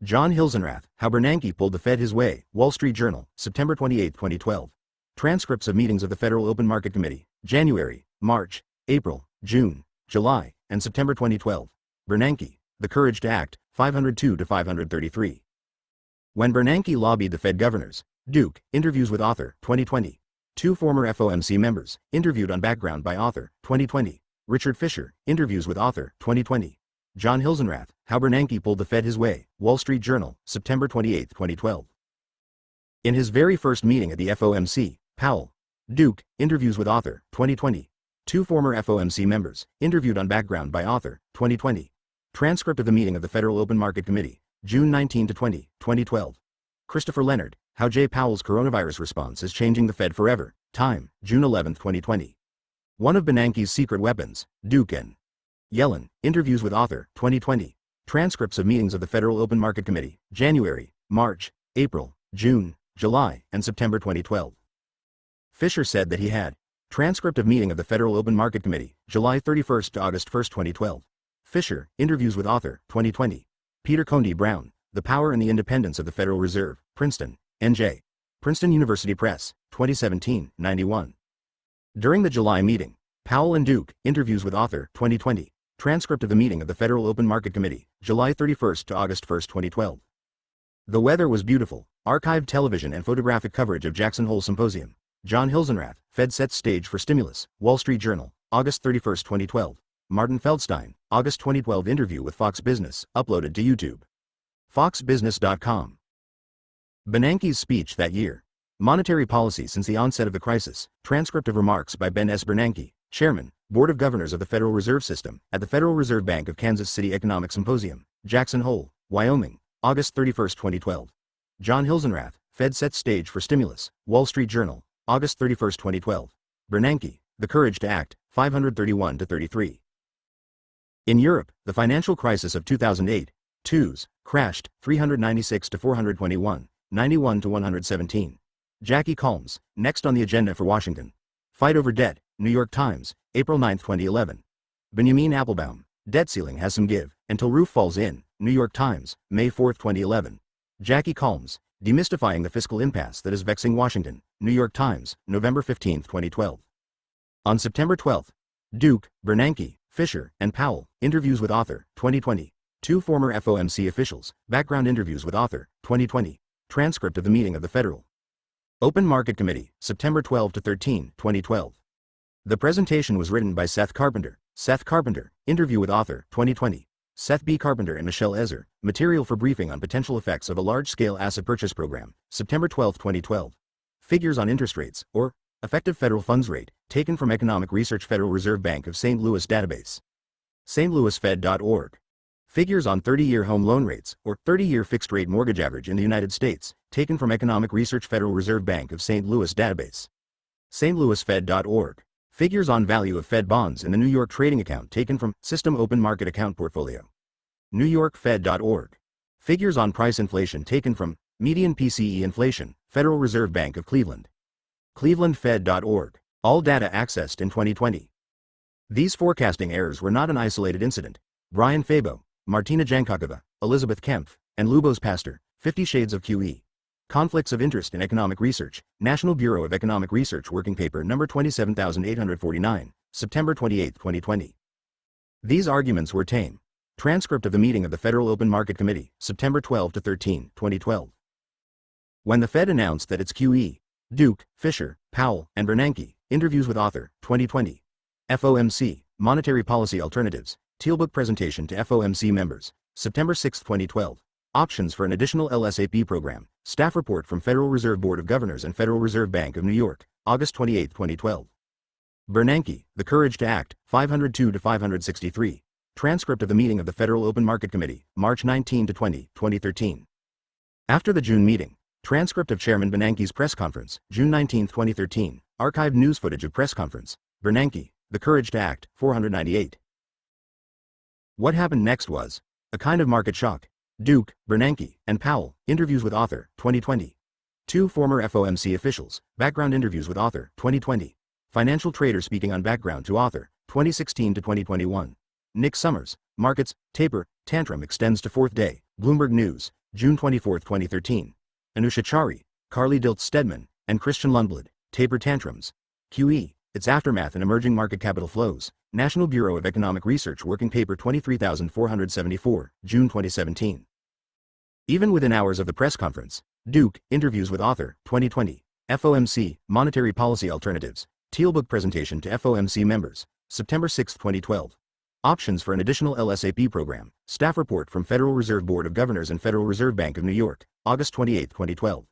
John Hilsenrath, How Bernanke Pulled the Fed His Way, Wall Street Journal, September 28, 2012. Transcripts of meetings of the Federal Open Market Committee, January, March, April, June, July, and September 2012. Bernanke, The Courage to Act, 502-533. When Bernanke lobbied the Fed governors, Duke, interviews with author, 2020. 2 former FOMC members, interviewed on background by author, 2020. Richard Fisher, interviews with author, 2020. John Hilsenrath, How Bernanke Pulled the Fed His Way, Wall Street Journal, September 28, 2012. In his very first meeting at the FOMC, Powell, Duke, interviews with author, 2020. 2 former FOMC members, interviewed on background by author, 2020. Transcript of the meeting of the Federal Open Market Committee, June 19-20, 2012. Christopher Leonard, How Jay Powell's Coronavirus Response is Changing the Fed Forever, Time, June 11, 2020. One of Bernanke's Secret Weapons, Duke and Yellen, interviews with author, 2020. Transcripts of meetings of the Federal Open Market Committee, January, March, April, June, July, and September 2012. Fisher said that he had transcript of meeting of the Federal Open Market Committee, July 31 to August 1, 2012. Fisher, interviews with author, 2020. Peter Condy Brown, The Power and the Independence of the Federal Reserve, Princeton, N.J. Princeton University Press, 2017, 91. During the July meeting, Powell and Duke, interviews with author, 2020. Transcript of the meeting of the Federal Open Market Committee, July 31 to August 1, 2012. The weather was beautiful. Archived television and photographic coverage of Jackson Hole Symposium. John Hilsenrath, Fed sets stage for stimulus. Wall Street Journal, August 31, 2012. Martin Feldstein, August 2012 interview with Fox Business, uploaded to YouTube. FoxBusiness.com. Bernanke's speech that year. Monetary policy since the onset of the crisis. Transcript of remarks by Ben S. Bernanke, Chairman, Board of Governors of the Federal Reserve System, at the Federal Reserve Bank of Kansas City Economic Symposium, Jackson Hole, Wyoming, August 31, 2012. John Hilsenrath, Fed sets stage for stimulus. Wall Street Journal, August 31, 2012. Bernanke, The Courage to Act, 531-33. In Europe, the financial crisis of 2008-2's crashed, 396 to 421, 91 to 117. Jackie Calms, next on the agenda for Washington. Fight over debt, New York Times, April 9, 2011. Benjamin Applebaum, debt ceiling has some give, until roof falls in, New York Times, May 4, 2011. Jackie Calms, demystifying the fiscal impasse that is vexing Washington, New York Times, November 15, 2012. On September 12, Duke, Bernanke, Fisher, and Powell, interviews with author, 2020. Two former FOMC officials, background interviews with author, 2020. Transcript of the meeting of the Federal Open Market Committee, September 12 to 13, 2012. The presentation was written by Seth Carpenter. Seth Carpenter, interview with author, 2020. Seth B. Carpenter and Michelle Ezer, material for briefing on potential effects of a large-scale asset purchase program, September 12, 2012. Figures on interest rates, or effective federal funds rate, taken from Economic Research Federal Reserve Bank of St. Louis database. stlouisfed.org. Figures on 30-year home loan rates, or 30-year fixed-rate mortgage average in the United States, taken from Economic Research Federal Reserve Bank of St. Louis database. stlouisfed.org. Figures on value of Fed bonds in the New York trading account taken from System Open Market Account Portfolio. NewYorkFed.org. Figures on price inflation taken from Median PCE Inflation, Federal Reserve Bank of Cleveland. ClevelandFed.org. All data accessed in 2020. These forecasting errors were not an isolated incident. Brian Fabo, Martina Jankakova, Elizabeth Kempf, and Lubos Pastor, 50 Shades of QE. Conflicts of Interest in Economic Research, National Bureau of Economic Research Working Paper number 27849, September 28, 2020. These arguments were tame. Transcript of the meeting of the Federal Open Market Committee, September 12 to 13, 2012. When the Fed announced that its QE, Duke, Fisher, Powell, and Bernanke, interviews with author, 2020. FOMC, Monetary Policy Alternatives, Tealbook presentation to FOMC members, September 6, 2012. Options for an additional LSAP program, staff report from Federal Reserve Board of Governors and Federal Reserve Bank of New York, August 28, 2012. Bernanke, The Courage to Act, 502 to 563. Transcript of the meeting of the Federal Open Market Committee, March 19 to 20, 2013. After the June meeting, transcript of Chairman Bernanke's press conference, June 19, 2013, archived news footage of press conference, Bernanke, The Courage to Act, 498. What happened next was a kind of market shock. Duke, Bernanke, and Powell, interviews with author, 2020. Two former FOMC officials, background interviews with author, 2020. Financial trader speaking on background to author, 2016 to 2021. Nick Summers, Markets, Taper, Tantrum extends to fourth day, Bloomberg News, June 24, 2013. Anusha Chari, Carly Dilts Stedman, and Christian Lundblad, Taper Tantrums. QE, Its Aftermath and Emerging Market Capital Flows, National Bureau of Economic Research Working Paper 23474, June 2017. Even within hours of the press conference, Duke, interviews with author, 2020. FOMC, Monetary Policy Alternatives, Tealbook presentation to FOMC members, September 6, 2012. Options for an additional LSAP program, staff report from Federal Reserve Board of Governors and Federal Reserve Bank of New York, August 28, 2012.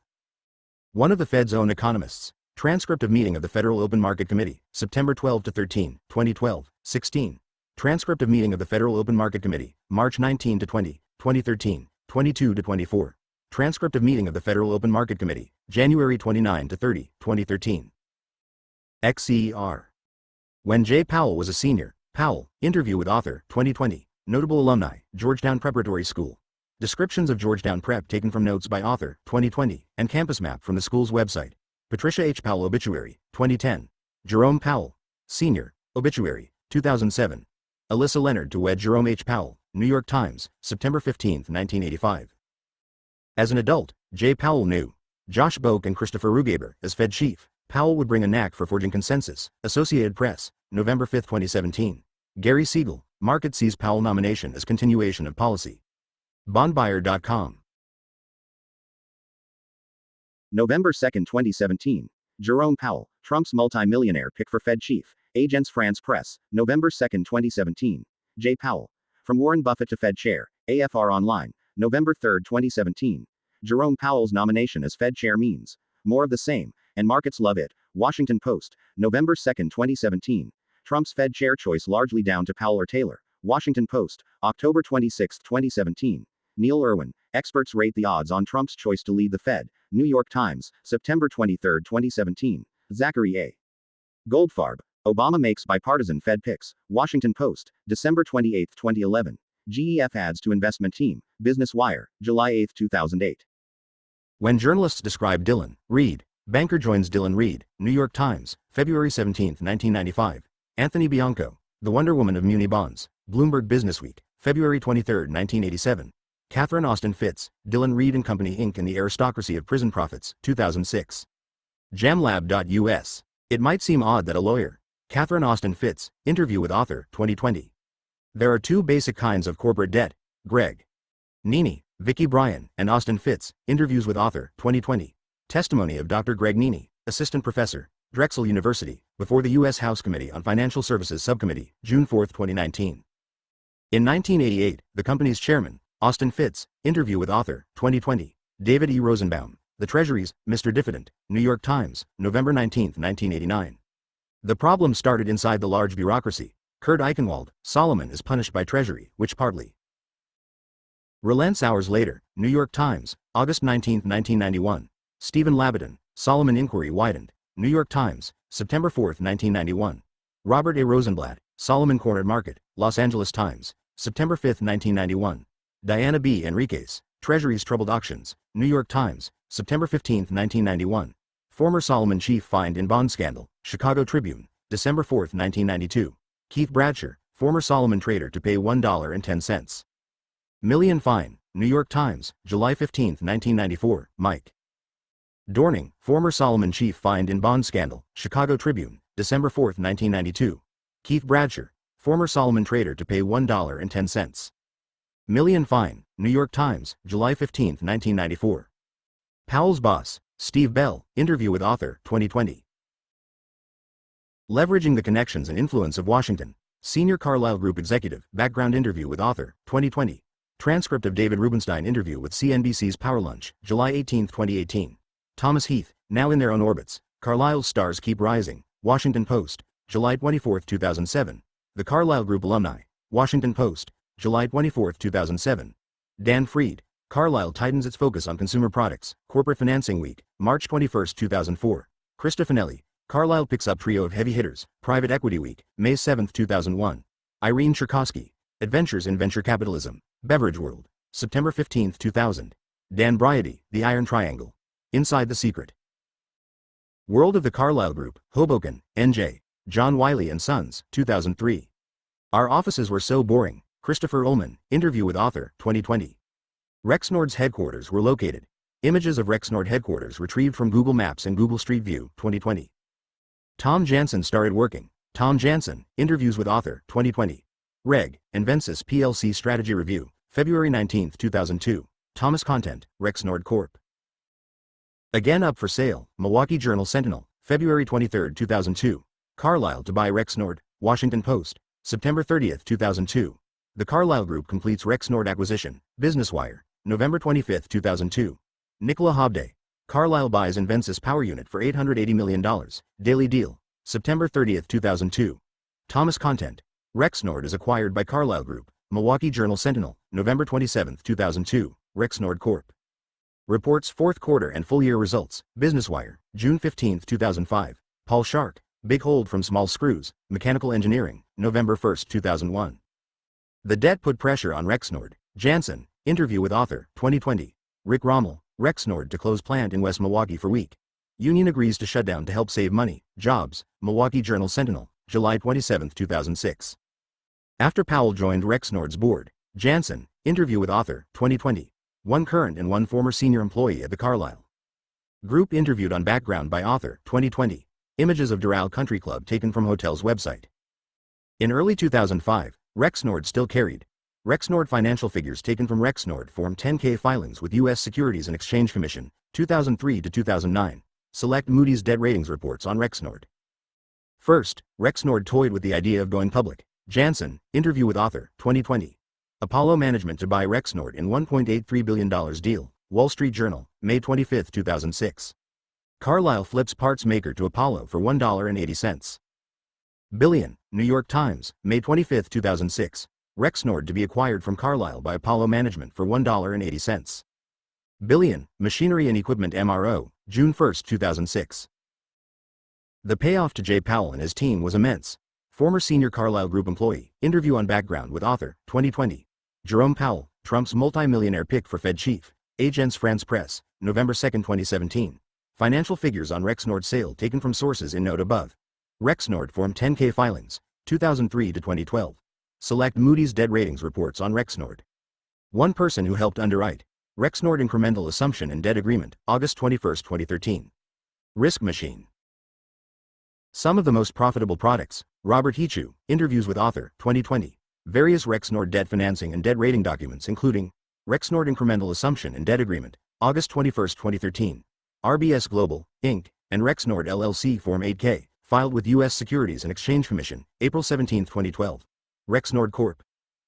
One of the Fed's own economists, transcript of meeting of the Federal Open Market Committee, September 12 to 13, 2012, 16. Transcript of meeting of the Federal Open Market Committee, March 19 to 20, 2013, 22 to 24. Transcript of meeting of the Federal Open Market Committee, January 29 to 30, 2013. XER. When Jay Powell was a senior, Powell, interview with author, 2020, notable alumni, Georgetown Preparatory School. Descriptions of Georgetown Prep taken from notes by author, 2020, and campus map from the school's website. Patricia H. Powell obituary, 2010. Jerome Powell, senior, obituary, 2007. Alyssa Leonard to wed Jerome H. Powell, New York Times, September 15, 1985. As an adult, Jay Powell knew Josh Boak and Christopher Rugaber as Fed chief. Powell would bring a knack for forging consensus, Associated Press, November 5, 2017. Gary Siegel, Market sees Powell nomination as continuation of policy. Bondbuyer.com. November 2, 2017. Jerome Powell, Trump's multi-millionaire pick for Fed chief. Agence France Presse, November 2, 2017. Jay Powell. From Warren Buffett to Fed chair. AFR Online, November 3, 2017. Jerome Powell's nomination as Fed chair means more of the same, and markets love it. Washington Post, November 2, 2017. Trump's Fed chair choice largely down to Powell or Taylor. Washington Post, October 26, 2017. Neil Irwin, experts rate the odds on Trump's choice to lead the Fed. New York Times, September 23, 2017. Zachary A. Goldfarb, Obama makes bipartisan Fed picks. Washington Post, December 28, 2011. GEF adds to investment team. Business Wire, July 8, 2008. When journalists describe Dylan Reed, banker joins Dylan Reed. New York Times, February 17, 1995. Anthony Bianco, the Wonder Woman of Muni Bonds. Bloomberg Businessweek, February 23, 1987. Catherine Austin Fitts, Dylan Reed and Company Inc. and the Aristocracy of Prison Profits, 2006. Jamlab.us. It might seem odd that a lawyer. Catherine Austin Fitts, interview with author, 2020. There are two basic kinds of corporate debt. Greg Nini, Vicky Bryan, and Austin Fitts, interviews with author, 2020. Testimony of Dr. Greg Nini, assistant professor, Drexel University, before the U.S. House Committee on Financial Services Subcommittee, June 4, 2019. In 1988, the company's chairman, Austin Fitts, interview with author, 2020. David E. Rosenbaum, The Treasury's Mr. Diffident, New York Times, November 19, 1989. The problem started inside the large bureaucracy. Kurt Eichenwald, Solomon is punished by Treasury, which partly relents hours later. New York Times, August 19, 1991. Stephen Labaton, Solomon inquiry widened. New York Times, September 4, 1991. Robert A. Rosenblatt, Solomon cornered market. Los Angeles Times, September 5, 1991. Diana B. Enriquez, Treasury's troubled auctions. New York Times, September 15, 1991. Former Solomon chief fined in bond scandal. Chicago Tribune, December 4, 1992. Keith Bradsher, former Solomon trader to pay $1.10 million fine. New York Times, July 15, 1994. Mike Dorning, former Solomon chief fined in bond scandal. Chicago Tribune, December 4, 1992. Keith Bradsher, former Solomon trader to pay $1.10 million fine. New York Times, July 15, 1994. Powell's boss, Steve Bell, interview with author, 2020. Leveraging the connections and influence of Washington. Senior Carlyle Group executive, background interview with author, 2020. Transcript of David Rubenstein interview with CNBC's Power Lunch, July 18, 2018. Thomas Heath, now in their own orbits. Carlyle's stars keep rising. Washington Post, July 24, 2007. The Carlyle Group alumni. Washington Post, July 24, 2007. Dan Freed, Carlyle tightens its focus on consumer products. Corporate Financing Week, March 21, 2004. Krista Finelli, Carlyle picks up trio of heavy hitters. Private Equity Week, May 7, 2001. Irene Cherkosky, Adventures in Venture Capitalism. Beverage World, September 15, 2000. Dan Briody, The Iron Triangle. Inside the Secret. World of the Carlyle Group, Hoboken, NJ. John Wiley & Sons, 2003. Our offices were so boring. Christopher Ullman, interview with author, 2020. Rexnord's headquarters were located. Images of Rexnord headquarters retrieved from Google Maps and Google Street View, 2020. Tom Jansen started working. Tom Jansen, interviews with author, 2020. Reg, Invensis PLC Strategy Review, February 19, 2002. Thomas Content, Rexnord Corp. Again up for sale. Milwaukee Journal Sentinel, February 23, 2002. Carlyle to buy Rexnord. Washington Post, September 30, 2002. The Carlyle Group completes Rexnord acquisition. Business Wire, November 25, 2002. Nicola Hobday, Carlyle buys Invensis power unit for $880 million. Daily Deal, September 30, 2002. Thomas Content, Rexnord is acquired by Carlyle Group. Milwaukee Journal Sentinel, November 27, 2002. Rexnord Corp. Reports fourth quarter and full year results. Business Wire, June 15, 2005. Paul Shark, Big Hold from Small Screws, Mechanical Engineering, November 1, 2001. The debt put pressure on Rexnord. Jansen, interview with author, 2020. Rick Rommel, Rexnord to close plant in West Milwaukee for week. Union agrees to shut down to help save money. Jobs, Milwaukee Journal Sentinel, July 27, 2006. After Powell joined Rexnord's board. Jansen, interview with author, 2020. One current and one former senior employee at the Carlyle Group interviewed on background by author, 2020. Images of Doral Country Club taken from hotel's website. In early 2005, Rexnord still carried. Rexnord financial figures taken from Rexnord Form 10-K filings with U.S. Securities and Exchange Commission, 2003 to 2009. Select Moody's debt ratings reports on Rexnord. First, Rexnord toyed with the idea of going public. Jansen, interview with author, 2020. Apollo Management to buy Rexnord in $1.83 billion deal. Wall Street Journal, May 25, 2006. Carlyle flips parts maker to Apollo for $1.80 billion. New York Times, May 25, 2006. Rexnord to be acquired from Carlyle by Apollo Management for $1.80 billion. Machinery and Equipment MRO, June 1, 2006. The payoff to Jay Powell and his team was immense. Former senior Carlyle Group employee, interview on background with author, 2020. Jerome Powell, Trump's multi-millionaire pick for Fed chief. Agence France Presse, November 2, 2017. Financial figures on Rexnord sale taken from sources in note above. Rexnord Form 10-K filings, 2003 to 2012. Select Moody's debt ratings reports on Rexnord. One person who helped underwrite. Rexnord incremental assumption and debt agreement, August 21, 2013. Risk Machine. Some of the most profitable products. Robert Hichu, interviews with author, 2020. Various Rexnord debt financing and debt rating documents including Rexnord incremental assumption and debt agreement, August 21, 2013. RBS Global, Inc., and Rexnord LLC Form 8-K, filed with U.S. Securities and Exchange Commission, April 17, 2012. Rexnord Corp.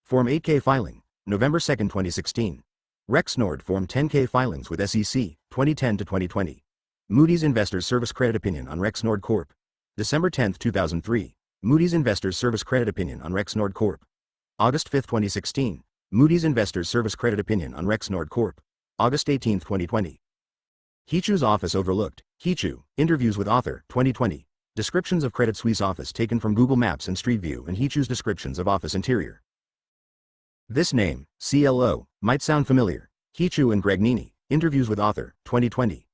Form 8-K filing, November 2, 2016. Rexnord Form 10-K filings with SEC, 2010 to 2020. Moody's Investors Service Credit Opinion on Rexnord Corp. December 10, 2003. Moody's Investors Service Credit Opinion on Rexnord Corp. August 5, 2016. Moody's Investors Service Credit Opinion on Rexnord Corp. August 18, 2020. Hichu's office overlooked. Hichu, interviews with author, 2020. Descriptions of Credit Suisse office taken from Google Maps and Street View and Hichu's descriptions of office interior. This name, CLO, might sound familiar. Hichu and Greg Nini, interviews with author, 2020.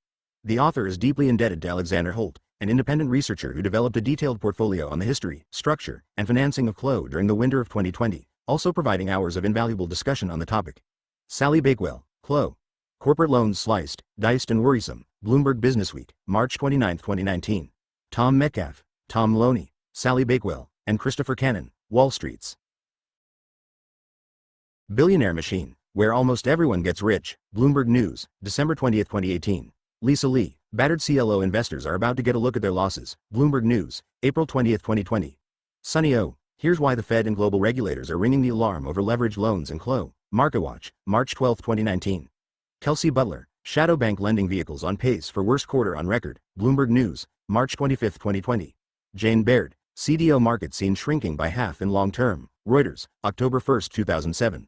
The author is deeply indebted to Alexander Holt, an independent researcher who developed a detailed portfolio on the history, structure, and financing of CLO during the winter of 2020, also providing hours of invaluable discussion on the topic. Sally Bakewell, CLO. Corporate Loans Sliced, Diced and Worrisome, Bloomberg Businessweek, March 29, 2019. Tom Metcalf, Tom Maloney, Sally Bakewell, and Christopher Cannon, Wall Street's Billionaire Machine, Where Almost Everyone Gets Rich, Bloomberg News, December 20, 2018. Lisa Lee, battered CLO investors are about to get a look at their losses, Bloomberg News, April 20, 2020. Sunny O, here's why the Fed and global regulators are ringing the alarm over leveraged loans and CLO, MarketWatch, March 12, 2019. Kelsey Butler, shadow bank lending vehicles on pace for worst quarter on record, Bloomberg News, March 25, 2020. Jane Baird, CDO market seen shrinking by half in long term, Reuters, October 1, 2007.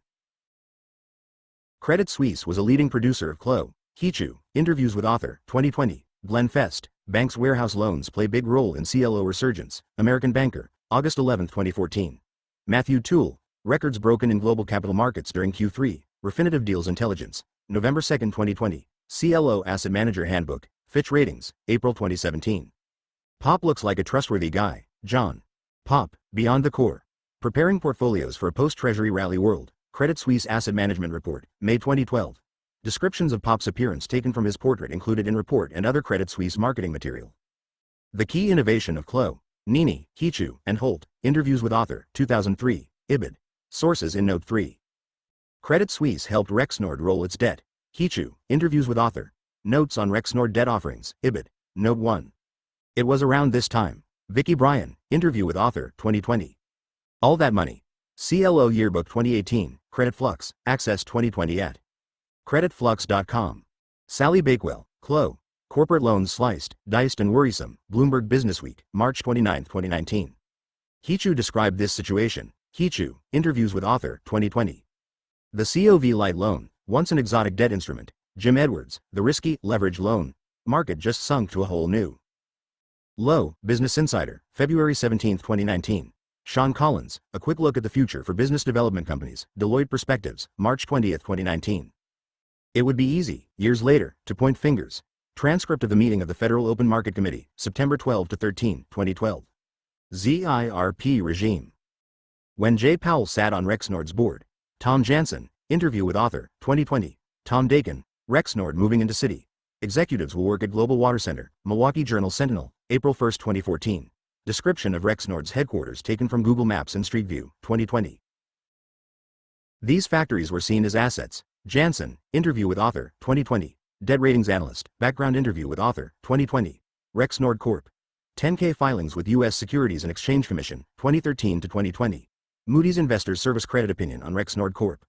Credit Suisse was a leading producer of CLO. Hichu, interviews with author, 2020. Glenn Fest, banks' warehouse loans play big role in CLO resurgence, American Banker, August 11, 2014. Matthew Toole, records broken in global capital markets during Q3, Refinitiv Deals Intelligence, November 2, 2020. CLO Asset Manager Handbook, Fitch Ratings, April 2017. Pop looks like a trustworthy guy, John. Pop, Beyond the Core. Preparing portfolios for a post-Treasury rally world, Credit Suisse Asset Management Report, May 2012. Descriptions of Pop's appearance taken from his portrait included in report and other Credit Suisse marketing material. The Key Innovation of CLO, Nini, Hichu, and Holt, interviews with author, 2003, IBID. Sources in Note 3. Credit Suisse helped Rexnord roll its debt. Hichu, interviews with author. Notes on Rexnord debt offerings, IBID. Note 1. It was around this time. Vicky Bryan, interview with author, 2020. All That Money. CLO Yearbook 2018, Credit Flux, access 2020 at creditflux.com. Sally Bakewell, CLO. Corporate Loans Sliced, Diced and Worrisome, Bloomberg Businessweek, March 29, 2019. Hichu described this situation. Hichu, interviews with author, 2020. The COV Light Loan, once an exotic debt instrument. Jim Edwards, the risky, leverage loan market just sunk to a whole new low. Business Insider, February 17, 2019. Sean Collins, a quick look at the future for business development companies, Deloitte Perspectives, March 20, 2019. It would be easy, years later, to point fingers. Transcript of the meeting of the Federal Open Market Committee, September 12 to 13, 2012. ZIRP regime. When Jay Powell sat on Rexnord's board. Tom Jansen, interview with author, 2020. Tom Dakin, Rexnord moving into city. Executives will work at Global Water Center, Milwaukee Journal Sentinel, April 1, 2014. Description of Rexnord's headquarters taken from Google Maps and Street View, 2020. These factories were seen as assets. Janssen, interview with author, 2020. Debt ratings analyst, background interview with author, 2020. Rexnord Corp. 10K filings with U.S. Securities and Exchange Commission, 2013 to 2020. Moody's Investors Service Credit Opinion on Rexnord Corp.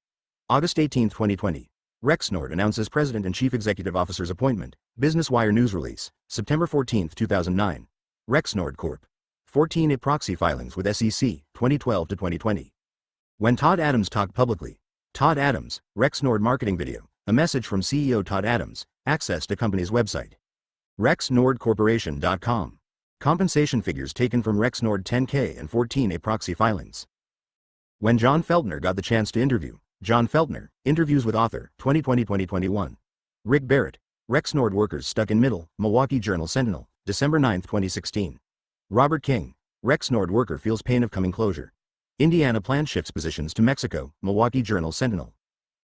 August 18, 2020. Rexnord announces President and Chief Executive Officer's appointment. Business Wire news release, September 14, 2009. Rexnord Corp. 14A proxy filings with SEC, 2012 to 2020. When Todd Adams talked publicly. Todd Adams, Rexnord marketing video. A message from CEO Todd Adams, access to company's website. RexnordCorporation.com. Compensation figures taken from Rexnord 10K and 14A proxy filings. When John Feltner got the chance to interview. John Feltner, interviews with author, 2020-2021. Rick Barrett, Rexnord workers stuck in middle, Milwaukee Journal Sentinel, December 9, 2016. Robert King, Rexnord worker feels pain of coming closure. Indiana plant shifts positions to Mexico, Milwaukee Journal Sentinel.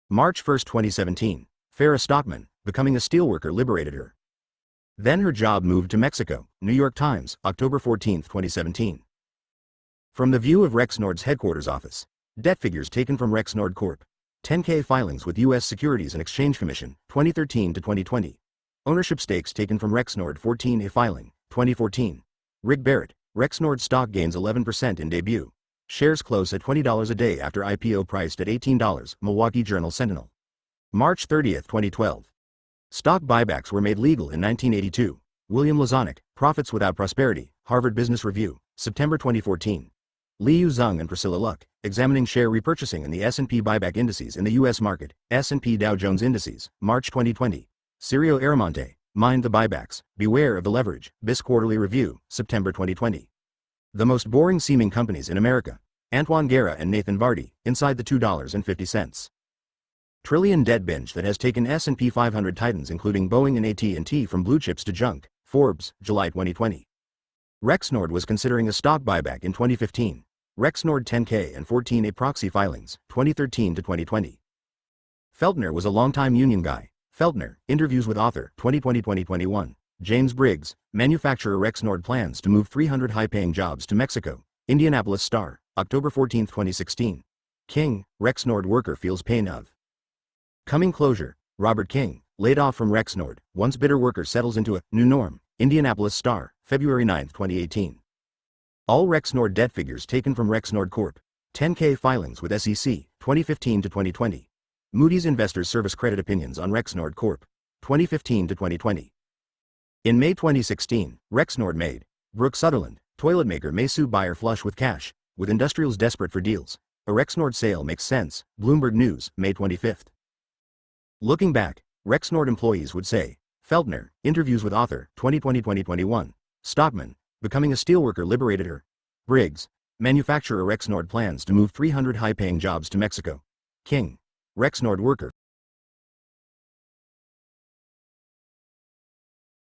March 1, 2017. Farrah Stockman, becoming a steelworker liberated her. Then her job moved to Mexico, New York Times, October 14, 2017. From the view of Rexnord's headquarters office. Debt figures taken from Rexnord Corp. 10K filings with U.S. Securities and Exchange Commission, 2013 to 2020. Ownership stakes taken from Rexnord 14A filing, 2014. Rick Barrett, Rexnord stock gains 11% in debut. Shares close at $20 a day after IPO priced at $18, Milwaukee Journal Sentinel. March 30, 2012. Stock buybacks were made legal in 1982. William Lazonick, Profits Without Prosperity, Harvard Business Review, September 2014. Liu Zhang and Priscilla Luck, examining share repurchasing in the S&P buyback indices in the U.S. market, S&P Dow Jones Indices, March 2020. Cirio Aramonte, Mind the Buybacks, Beware of the Leverage, BIS Quarterly Review, September 2020. The Most Boring Seeming Companies in America. Antoine Guerra and Nathan Vardy, Inside the $2.50 Trillion Debt Binge that has taken S&P 500 titans including Boeing and AT&T from blue chips to junk, Forbes, July 2020. Rexnord was considering a stock buyback in 2015. Rexnord 10K and 14A proxy filings, 2013 to 2020. Feltner was a longtime union guy. Feltner, interviews with author, 2020-2021. James Briggs, manufacturer Rexnord plans to move 300 high-paying jobs to Mexico. Indianapolis Star, October 14, 2016. King, Rexnord worker feels pain of coming closure. Robert King, laid off from Rexnord, once bitter worker settles into a new norm. Indianapolis Star, February 9, 2018. All Rexnord debt figures taken from Rexnord Corp. 10K filings with SEC, 2015 to 2020. Moody's Investors Service Credit Opinions on Rexnord Corp. 2015 to 2020. In May 2016, Rexnord made. Brooke Sutherland, toilet maker may sue buyer flush with cash, with industrials desperate for deals. A Rexnord sale makes sense. Bloomberg News, May 25. Looking back, Rexnord employees would say. Feltner, interviews with author, 2020-2021. Stockman, becoming a steelworker liberated her. Briggs, manufacturer Rexnord plans to move 300 high-paying jobs to Mexico. King, Rexnord worker